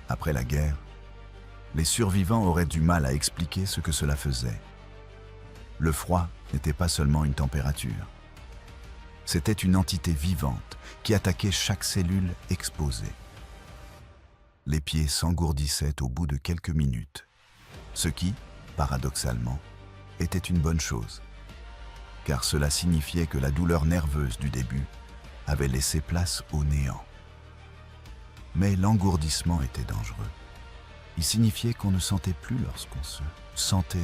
Après la guerre, les survivants auraient du mal à expliquer ce que cela faisait. Le froid n'était pas seulement une température. C'était une entité vivante qui attaquait chaque cellule exposée. Les pieds s'engourdissaient au bout de quelques minutes, ce qui, paradoxalement, était une bonne chose, car cela signifiait que la douleur nerveuse du début avait laissé place au néant. Mais l'engourdissement était dangereux. Il signifiait qu'on ne sentait plus lorsqu'on se sentait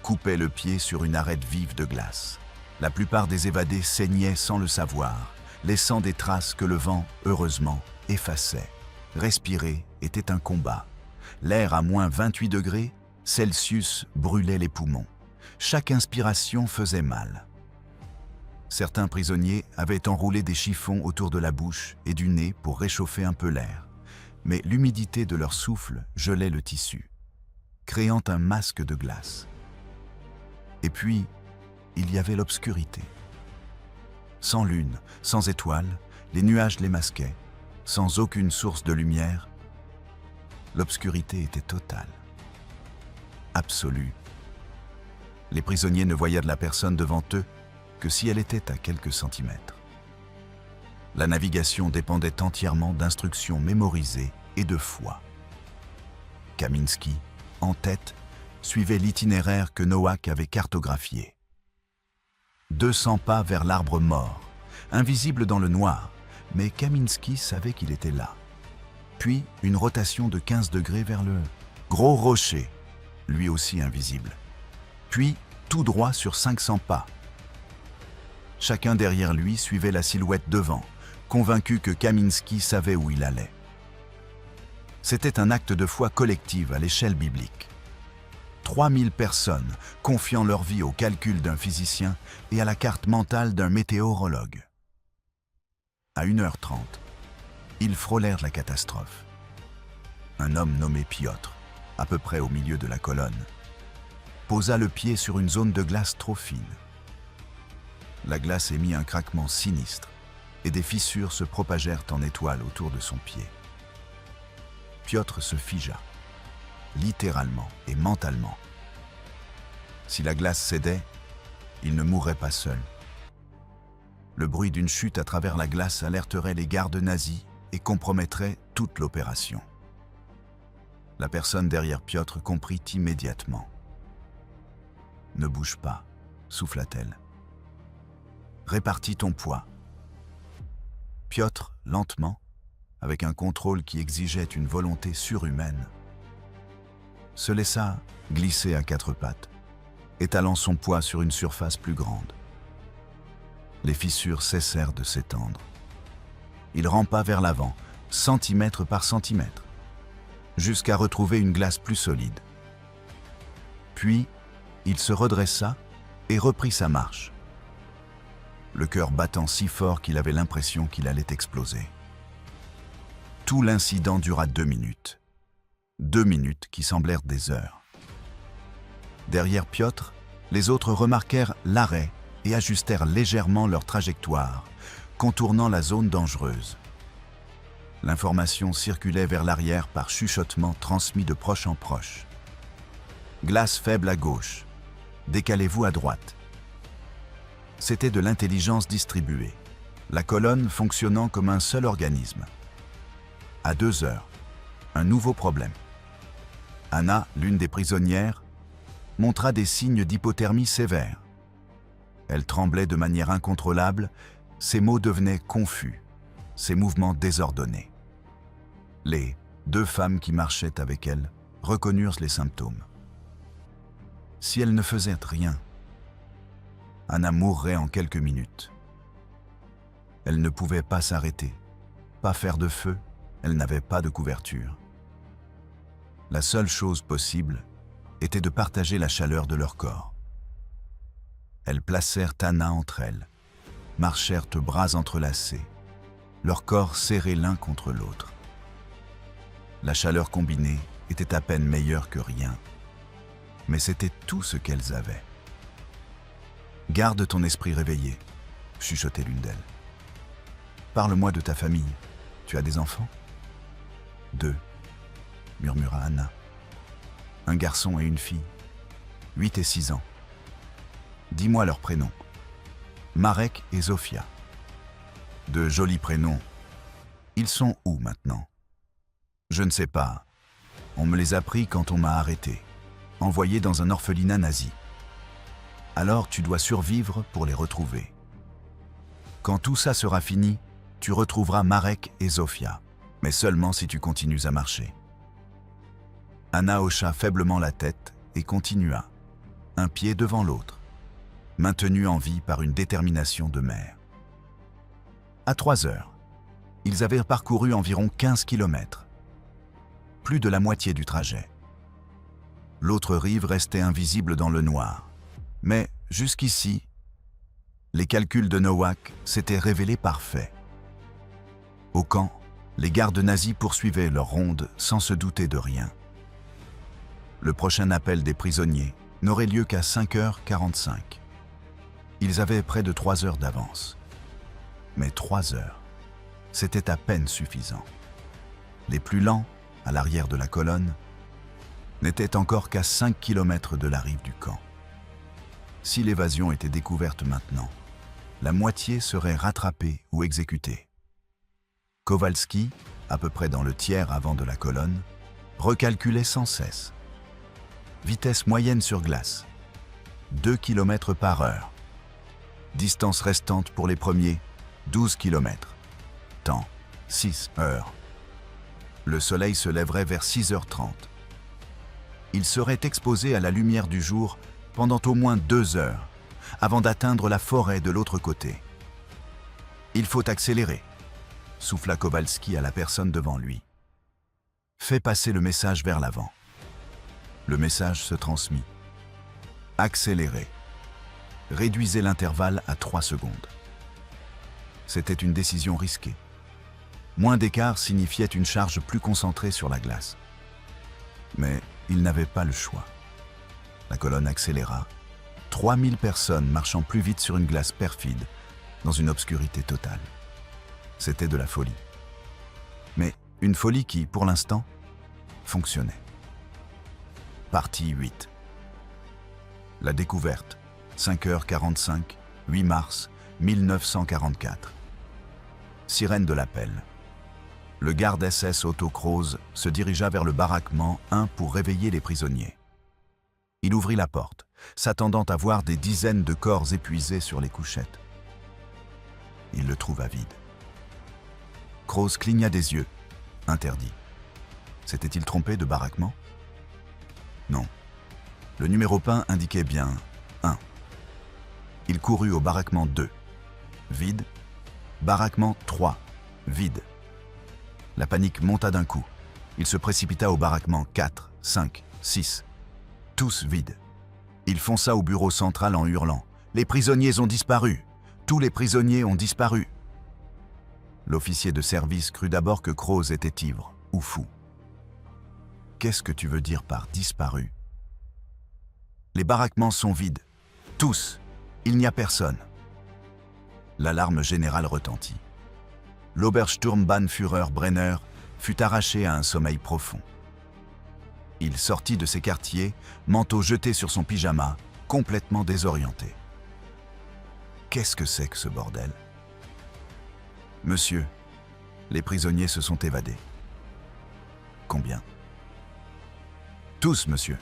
couper le pied sur une arête vive de glace. La plupart des évadés saignaient sans le savoir, laissant des traces que le vent, heureusement, effaçait. Respirer était un combat. L'air à moins 28 degrés Celsius brûlait les poumons. Chaque inspiration faisait mal. Certains prisonniers avaient enroulé des chiffons autour de la bouche et du nez pour réchauffer un peu l'air, mais l'humidité de leur souffle gelait le tissu, créant un masque de glace. Et puis, il y avait l'obscurité. Sans lune, sans étoiles, les nuages les masquaient, sans aucune source de lumière. L'obscurité était totale, absolue. Les prisonniers ne voyaient de la personne devant eux que si elle était à quelques centimètres. La navigation dépendait entièrement d'instructions mémorisées et de foi. Kamiński, en tête, suivait l'itinéraire que Nowak avait cartographié. 200 pas vers l'arbre mort, invisible dans le noir, mais Kamiński savait qu'il était là. Puis une rotation de 15 degrés vers le gros rocher, lui aussi invisible. Puis tout droit sur 500 pas. Chacun derrière lui suivait la silhouette devant, convaincu que Kamiński savait où il allait. C'était un acte de foi collective à l'échelle biblique. 3000 personnes confiant leur vie au calcul d'un physicien et à la carte mentale d'un météorologue. À 1h30, ils frôlèrent la catastrophe. Un homme nommé Piotr, à peu près au milieu de la colonne, posa le pied sur une zone de glace trop fine. La glace émit un craquement sinistre et des fissures se propagèrent en étoiles autour de son pied. Piotr se figea, littéralement et mentalement. Si la glace cédait, il ne mourrait pas seul. Le bruit d'une chute à travers la glace alerterait les gardes nazis et compromettrait toute l'opération. La personne derrière Piotr comprit immédiatement. « Ne bouge pas », souffla-t-elle. « Répartis ton poids. » Piotr, lentement, avec un contrôle qui exigeait une volonté surhumaine, se laissa glisser à quatre pattes, étalant son poids sur une surface plus grande. Les fissures cessèrent de s'étendre. Il rampa vers l'avant, centimètre par centimètre, jusqu'à retrouver une glace plus solide. Puis, il se redressa et reprit sa marche, le cœur battant si fort qu'il avait l'impression qu'il allait exploser. Tout l'incident dura 2 minutes. 2 minutes qui semblèrent des heures. Derrière Piotr, les autres remarquèrent l'arrêt et ajustèrent légèrement leur trajectoire, contournant la zone dangereuse. L'information circulait vers l'arrière par chuchotement transmis de proche en proche. Glace faible à gauche. Décalez-vous à droite. C'était de l'intelligence distribuée, la colonne fonctionnant comme un seul organisme. À 2 heures, un nouveau problème. Anna, l'une des prisonnières, montra des signes d'hypothermie sévère. Elle tremblait de manière incontrôlable, ses mots devenaient confus, ses mouvements désordonnés. Les 2 femmes qui marchaient avec elle reconnurent les symptômes. Si elle ne faisait rien, Anna mourrait en quelques minutes. Elle ne pouvait pas s'arrêter, pas faire de feu, elle n'avait pas de couverture. La seule chose possible était de partager la chaleur de leur corps. Elles placèrent Anna entre elles, marchèrent bras entrelacés, leurs corps serrés l'un contre l'autre. La chaleur combinée était à peine meilleure que rien, mais c'était tout ce qu'elles avaient. « Garde ton esprit réveillé », chuchotait l'une d'elles. « Parle-moi de ta famille. Tu as des enfants ?»« 2, murmura Anna. « Un garçon et une fille, 8 et 6 ans. Dis-moi leurs prénoms. »« Marek et Zofia. » De jolis prénoms. Ils sont où maintenant? Je ne sais pas. On me les a pris quand on m'a arrêté, envoyé dans un orphelinat nazi. Alors tu dois survivre pour les retrouver. Quand tout ça sera fini, tu retrouveras Marek et Zofia, mais seulement si tu continues à marcher. Anna hocha faiblement la tête et continua, un pied devant l'autre, maintenue en vie par une détermination de mère. À 3 heures, ils avaient parcouru environ 15 kilomètres, plus de la moitié du trajet. L'autre rive restait invisible dans le noir, mais jusqu'ici, les calculs de Nowak s'étaient révélés parfaits. Au camp, les gardes nazis poursuivaient leur ronde sans se douter de rien. Le prochain appel des prisonniers n'aurait lieu qu'à 5h45. Ils avaient près de 3 heures d'avance. Mais 3 heures, c'était à peine suffisant. Les plus lents, à l'arrière de la colonne, n'étaient encore qu'à 5 km de la rive du camp. Si l'évasion était découverte maintenant, la moitié serait rattrapée ou exécutée. Kowalski, à peu près dans le tiers avant de la colonne, recalculait sans cesse. Vitesse moyenne sur glace, 2 km par heure. Distance restante pour les premiers, 12 km. Temps, 6 heures. Le soleil se lèverait vers 6h30. Il serait exposé à la lumière du jour pendant au moins 2 heures, avant d'atteindre la forêt de l'autre côté. Il faut accélérer, souffla Kowalski à la personne devant lui. Fais passer le message vers l'avant. Le message se transmit. Accélérez. Réduisez l'intervalle à 3 secondes. C'était une décision risquée. Moins d'écart signifiait une charge plus concentrée sur la glace. Mais il n'avait pas le choix. La colonne accéléra. 3000 personnes marchant plus vite sur une glace perfide, dans une obscurité totale. C'était de la folie. Mais une folie qui, pour l'instant, fonctionnait. Partie 8. La découverte, 5h45, 8 mars 1944. Sirène de l'appel. Le garde SS Otto Kroos se dirigea vers le baraquement 1 pour réveiller les prisonniers. Il ouvrit la porte, s'attendant à voir des dizaines de corps épuisés sur les couchettes. Il le trouva vide. Kroos cligna des yeux, interdit. S'était-il trompé de baraquement? Non. Le numéro peint indiquait bien 1. Il courut au baraquement 2. Vide. Baraquement 3. Vide. La panique monta d'un coup. Il se précipita au baraquement 4, 5, 6. Tous vides. Il fonça au bureau central en hurlant « Les prisonniers ont disparu! Tous les prisonniers ont disparu !» L'officier de service crut d'abord que Kroos était ivre ou fou. « Qu'est-ce que tu veux dire par disparu ?»« Les baraquements sont vides. Tous. Il n'y a personne. » L'alarme générale retentit. L'Obersturmbannführer Brenner fut arraché à un sommeil profond. Il sortit de ses quartiers, manteau jeté sur son pyjama, complètement désorienté. Qu'est-ce que c'est que ce bordel? Monsieur, les prisonniers se sont évadés. Combien? Tous, monsieur.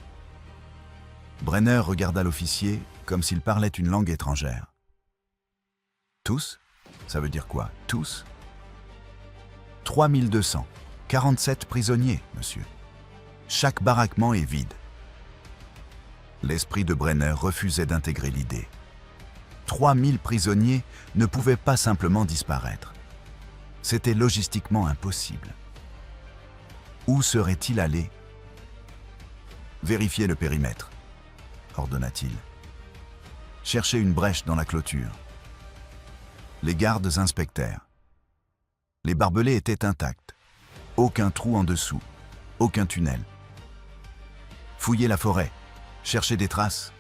Brenner regarda l'officier comme s'il parlait une langue étrangère. Tous? Ça veut dire quoi, tous? 3200, 47 prisonniers, monsieur. Chaque baraquement est vide. L'esprit de Brenner refusait d'intégrer l'idée. 3000 prisonniers ne pouvaient pas simplement disparaître. C'était logistiquement impossible. Où serait-il allé? Vérifiez le périmètre, ordonna-t-il. Cherchez une brèche dans la clôture. Les gardes inspectèrent. Les barbelés étaient intacts. Aucun trou en dessous, aucun tunnel. Fouillez la forêt, cherchez des traces.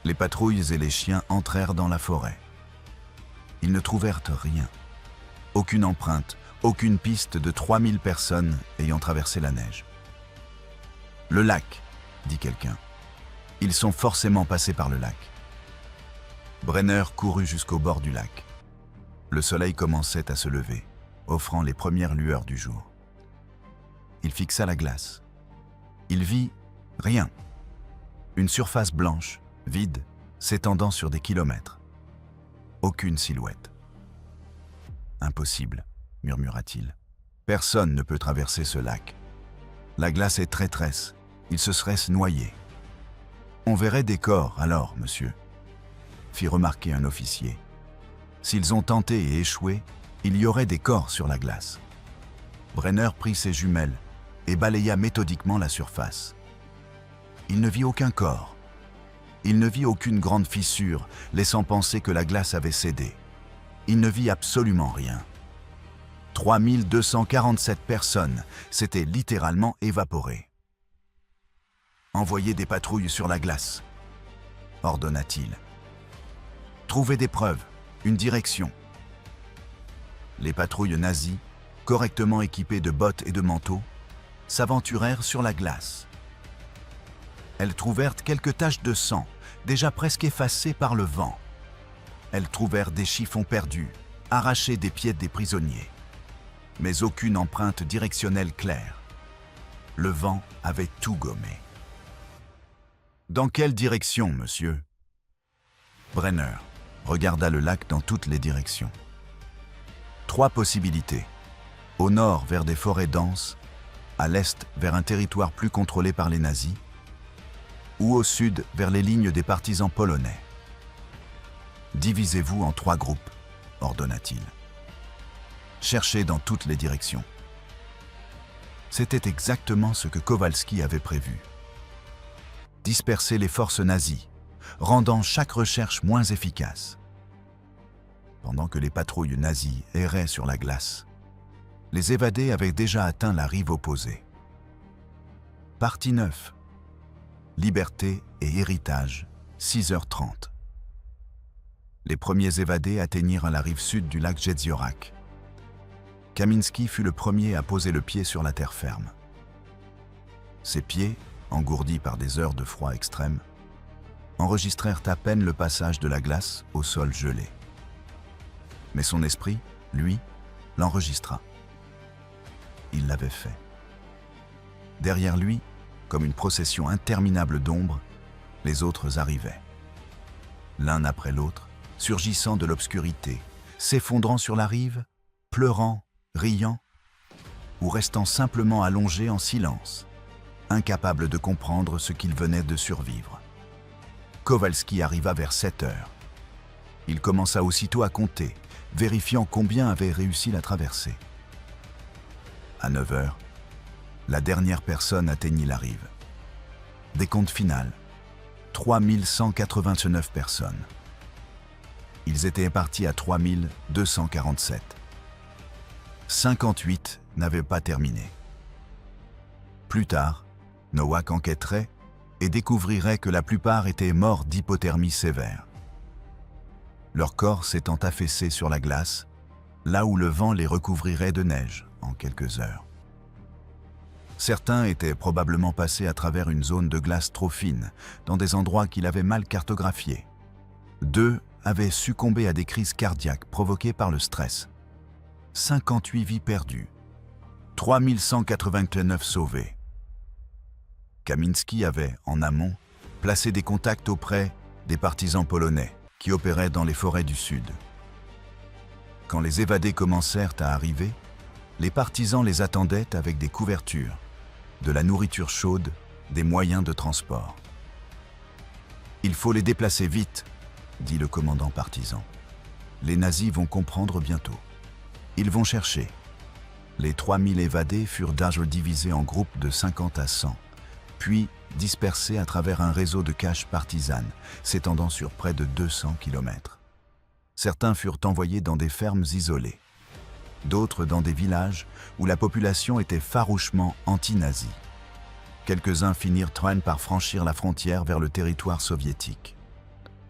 Les patrouilles et les chiens entrèrent dans la forêt. Ils ne trouvèrent rien. Aucune empreinte, aucune piste de 3000 personnes ayant traversé la neige. Le lac, dit quelqu'un. Ils sont forcément passés par le lac. Brenner courut jusqu'au bord du lac. Le soleil commençait à se lever, offrant les premières lueurs du jour. Il fixa la glace. Il vit rien. Une surface blanche, vide, s'étendant sur des kilomètres. Aucune silhouette. Impossible, murmura-t-il. Personne ne peut traverser ce lac. La glace est traîtresse, il se serait noyé. On verrait des corps alors, monsieur, fit remarquer un officier. S'ils ont tenté et échoué, il y aurait des corps sur la glace. Brenner prit ses jumelles et balaya méthodiquement la surface. Il ne vit aucun corps. Il ne vit aucune grande fissure, laissant penser que la glace avait cédé. Il ne vit absolument rien. 3247 personnes s'étaient littéralement évaporées. « Envoyez des patrouilles sur la glace », ordonna-t-il. « Trouvez des preuves, une direction. » Les patrouilles nazies, correctement équipées de bottes et de manteaux, s'aventurèrent sur la glace. Elles trouvèrent quelques taches de sang, déjà presque effacées par le vent. Elles trouvèrent des chiffons perdus, arrachés des pieds des prisonniers. Mais aucune empreinte directionnelle claire. Le vent avait tout gommé. « Dans quelle direction, monsieur ?» Brenner regarda le lac dans toutes les directions. 3 possibilités. Au nord vers des forêts denses, à l'est vers un territoire plus contrôlé par les nazis, ou au sud vers les lignes des partisans polonais. « Divisez-vous en 3 groupes », ordonna-t-il. « Cherchez dans toutes les directions. » C'était exactement ce que Kowalski avait prévu. Disperser les forces nazies, rendant chaque recherche moins efficace. Pendant que les patrouilles nazies erraient sur la glace, les évadés avaient déjà atteint la rive opposée. Partie 9. Liberté et héritage, 6h30. Les premiers évadés atteignirent la rive sud du lac Jeziorak. Kaminski fut le premier à poser le pied sur la terre ferme. Ses pieds, engourdis par des heures de froid extrême, enregistrèrent à peine le passage de la glace au sol gelé. Mais son esprit, lui, l'enregistra. Il l'avait fait. Derrière lui, comme une procession interminable d'ombres, les autres arrivaient. L'un après l'autre, surgissant de l'obscurité, s'effondrant sur la rive, pleurant, riant, ou restant simplement allongés en silence, incapables de comprendre ce qu'ils venaient de survivre. Kowalski arriva vers 7 heures. Il commença aussitôt à compter, vérifiant combien avaient réussi la traversée. À 9 heures, la dernière personne atteignit la rive. Décompte final, 3189 personnes. Ils étaient partis à 3247. 58 n'avaient pas terminé. Plus tard, Nowak enquêterait et découvrirait que la plupart étaient morts d'hypothermie sévère. Leurs corps s'étant affaissés sur la glace, là où le vent les recouvrirait de neige en quelques heures. Certains étaient probablement passés à travers une zone de glace trop fine, dans des endroits qu'il avait mal cartographiés. 2 avaient succombé à des crises cardiaques provoquées par le stress. 58 vies perdues. 3189 sauvés. Kaminski avait, en amont, placé des contacts auprès des partisans polonais qui opéraient dans les forêts du Sud. Quand les évadés commencèrent à arriver, les partisans les attendaient avec des couvertures, de la nourriture chaude, des moyens de transport. « Il faut les déplacer vite », dit le commandant partisan. « Les nazis vont comprendre bientôt. Ils vont chercher. » Les 3000 évadés furent d'abord divisés en groupes de 50 à 100, puis dispersés à travers un réseau de caches partisanes s'étendant sur près de 200 km. Certains furent envoyés dans des fermes isolées, d'autres dans des villages où la population était farouchement anti-nazie. Quelques-uns finirent par franchir la frontière vers le territoire soviétique.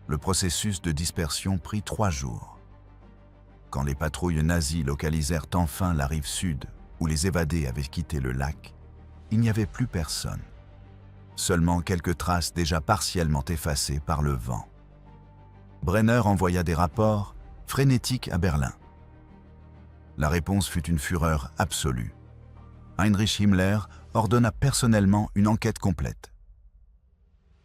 Le processus de dispersion prit 3 jours. Quand les patrouilles nazies localisèrent enfin la rive sud, où les évadés avaient quitté le lac, il n'y avait plus personne. Seulement quelques traces déjà partiellement effacées par le vent. Brenner envoya des rapports frénétiques à Berlin. La réponse fut une fureur absolue. Heinrich Himmler ordonna personnellement une enquête complète.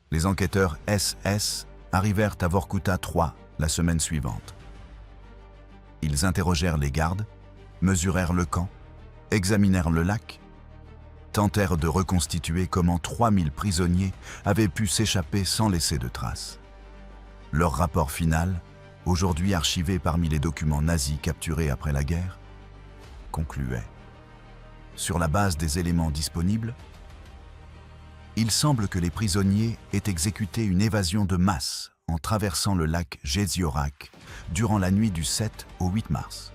Les enquêteurs SS arrivèrent à Vorkuta 3 la semaine suivante. Ils interrogèrent les gardes, mesurèrent le camp, examinèrent le lac, tentèrent de reconstituer comment 3000 prisonniers avaient pu s'échapper sans laisser de traces. Leur rapport final, aujourd'hui archivé parmi les documents nazis capturés après la guerre, concluait. Sur la base des éléments disponibles, il semble que les prisonniers aient exécuté une évasion de masse en traversant le lac Jeziorak durant la nuit du 7 au 8 mars.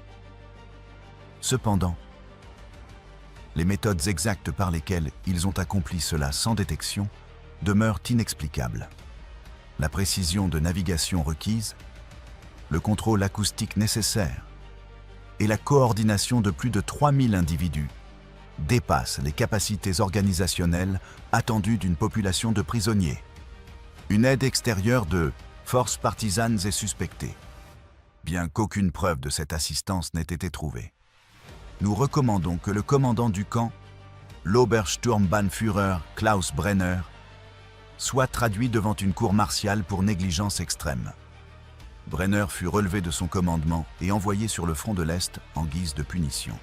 Cependant, les méthodes exactes par lesquelles ils ont accompli cela sans détection demeurent inexplicables. La précision de navigation requise, le contrôle acoustique nécessaire et la coordination de plus de 3000 individus dépassent les capacités organisationnelles attendues d'une population de prisonniers. Une aide extérieure de forces partisanes est suspectée, bien qu'aucune preuve de cette assistance n'ait été trouvée. Nous recommandons que le commandant du camp, l'Obersturmbannführer Klaus Brenner, soit traduit devant une cour martiale pour négligence extrême. Brenner fut relevé de son commandement et envoyé sur le front de l'Est en guise de punition.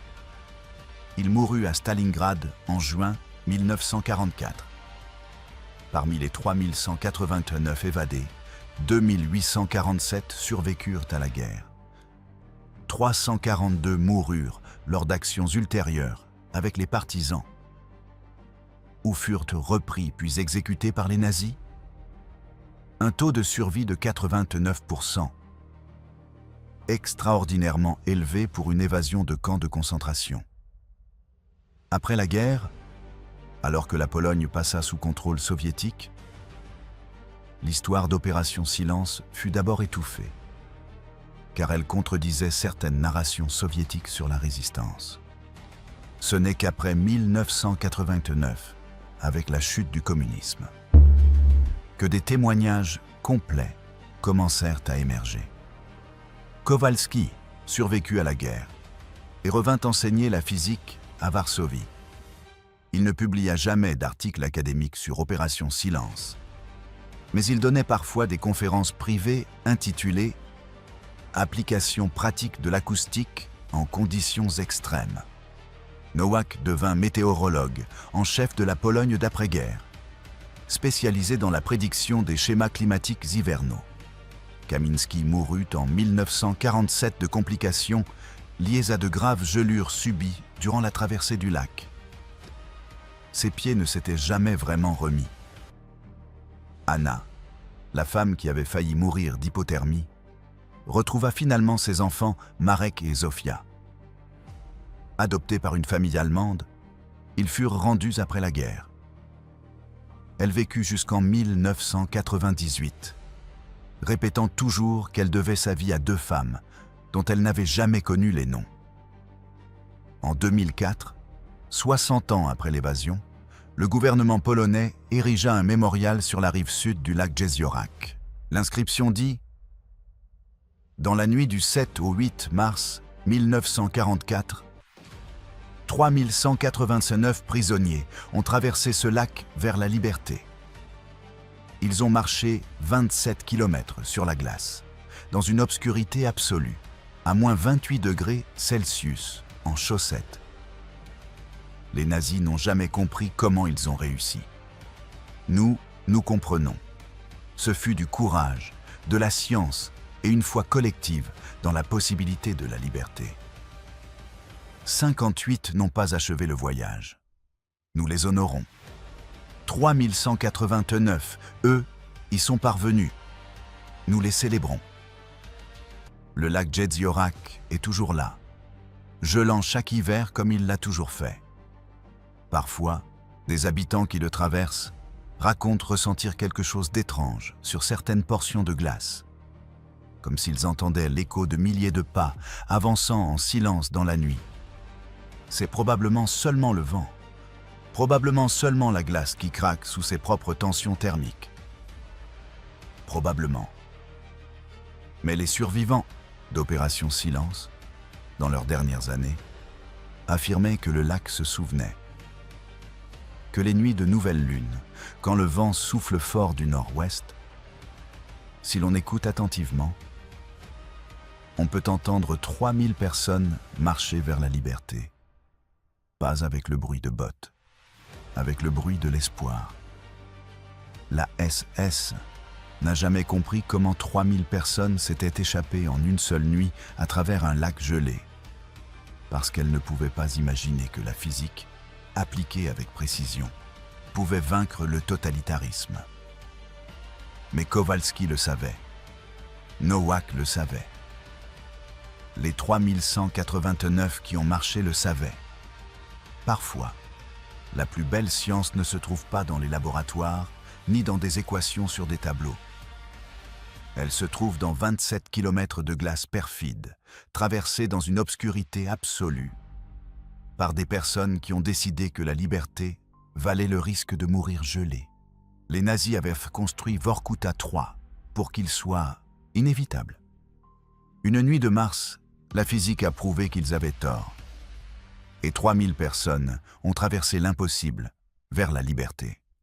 Il mourut à Stalingrad en juin 1944. Parmi les 3189 évadés, 2847 survécurent à la guerre. 342 moururent lors d'actions ultérieures avec les partisans ou furent repris puis exécutés par les nazis. Un taux de survie de 89%, extraordinairement élevé pour une évasion de camps de concentration. Après la guerre, alors que la Pologne passa sous contrôle soviétique, l'histoire d'Opération Silence fut d'abord étouffée, car elle contredisait certaines narrations soviétiques sur la résistance. Ce n'est qu'après 1989, avec la chute du communisme, que des témoignages complets commencèrent à émerger. Kowalski survécut à la guerre et revint enseigner la physique à Varsovie. Il ne publia jamais d'articles académiques sur Opération Silence, mais il donnait parfois des conférences privées intitulées « Application pratique de l'acoustique en conditions extrêmes ». Nowak devint météorologue en chef de la Pologne d'après-guerre, spécialisé dans la prédiction des schémas climatiques hivernaux. Kaminski mourut en 1947 de complications liées à de graves gelures subies durant la traversée du lac. Ses pieds ne s'étaient jamais vraiment remis. Anna, la femme qui avait failli mourir d'hypothermie, retrouva finalement ses enfants Marek et Zofia. Adoptés par une famille allemande, ils furent rendus après la guerre. Elle vécut jusqu'en 1998, répétant toujours qu'elle devait sa vie à 2 femmes, dont elle n'avait jamais connu les noms. En 2004, 60 ans après l'évasion, le gouvernement polonais érigea un mémorial sur la rive sud du lac Jeziorak. L'inscription dit « Dans la nuit du 7 au 8 mars 1944, 3189 prisonniers ont traversé ce lac vers la liberté. Ils ont marché 27 km sur la glace, dans une obscurité absolue, à moins 28 degrés Celsius, en chaussettes. Les nazis n'ont jamais compris comment ils ont réussi. Nous comprenons. Ce fut du courage, de la science et une foi collective dans la possibilité de la liberté. 58 n'ont pas achevé le voyage. Nous les honorons. 3189, eux, y sont parvenus. Nous les célébrons. Le lac Jeziorak est toujours là, gelant chaque hiver comme il l'a toujours fait. Parfois, des habitants qui le traversent racontent ressentir quelque chose d'étrange sur certaines portions de glace, comme s'ils entendaient l'écho de milliers de pas avançant en silence dans la nuit. C'est probablement seulement le vent, probablement seulement la glace qui craque sous ses propres tensions thermiques. Probablement. Mais les survivants d'Opération Silence dans leurs dernières années, affirmaient que le lac se souvenait, que les nuits de nouvelle lune, quand le vent souffle fort du nord-ouest, si l'on écoute attentivement, on peut entendre 3000 personnes marcher vers la liberté. Pas avec le bruit de bottes, avec le bruit de l'espoir. La SS n'a jamais compris comment 3000 personnes s'étaient échappées en une seule nuit à travers un lac gelé, parce qu'elle ne pouvait pas imaginer que la physique, appliquée avec précision, pouvait vaincre le totalitarisme. Mais Kowalski le savait. Nowak le savait. Les 3189 qui ont marché le savaient. Parfois, la plus belle science ne se trouve pas dans les laboratoires, ni dans des équations sur des tableaux. Elle se trouve dans 27 kilomètres de glace perfide, traversée dans une obscurité absolue, par des personnes qui ont décidé que la liberté valait le risque de mourir gelé. Les nazis avaient construit Vorkuta 3 pour qu'il soit inévitable. Une nuit de mars, la physique a prouvé qu'ils avaient tort. Et 3000 personnes ont traversé l'impossible vers la liberté.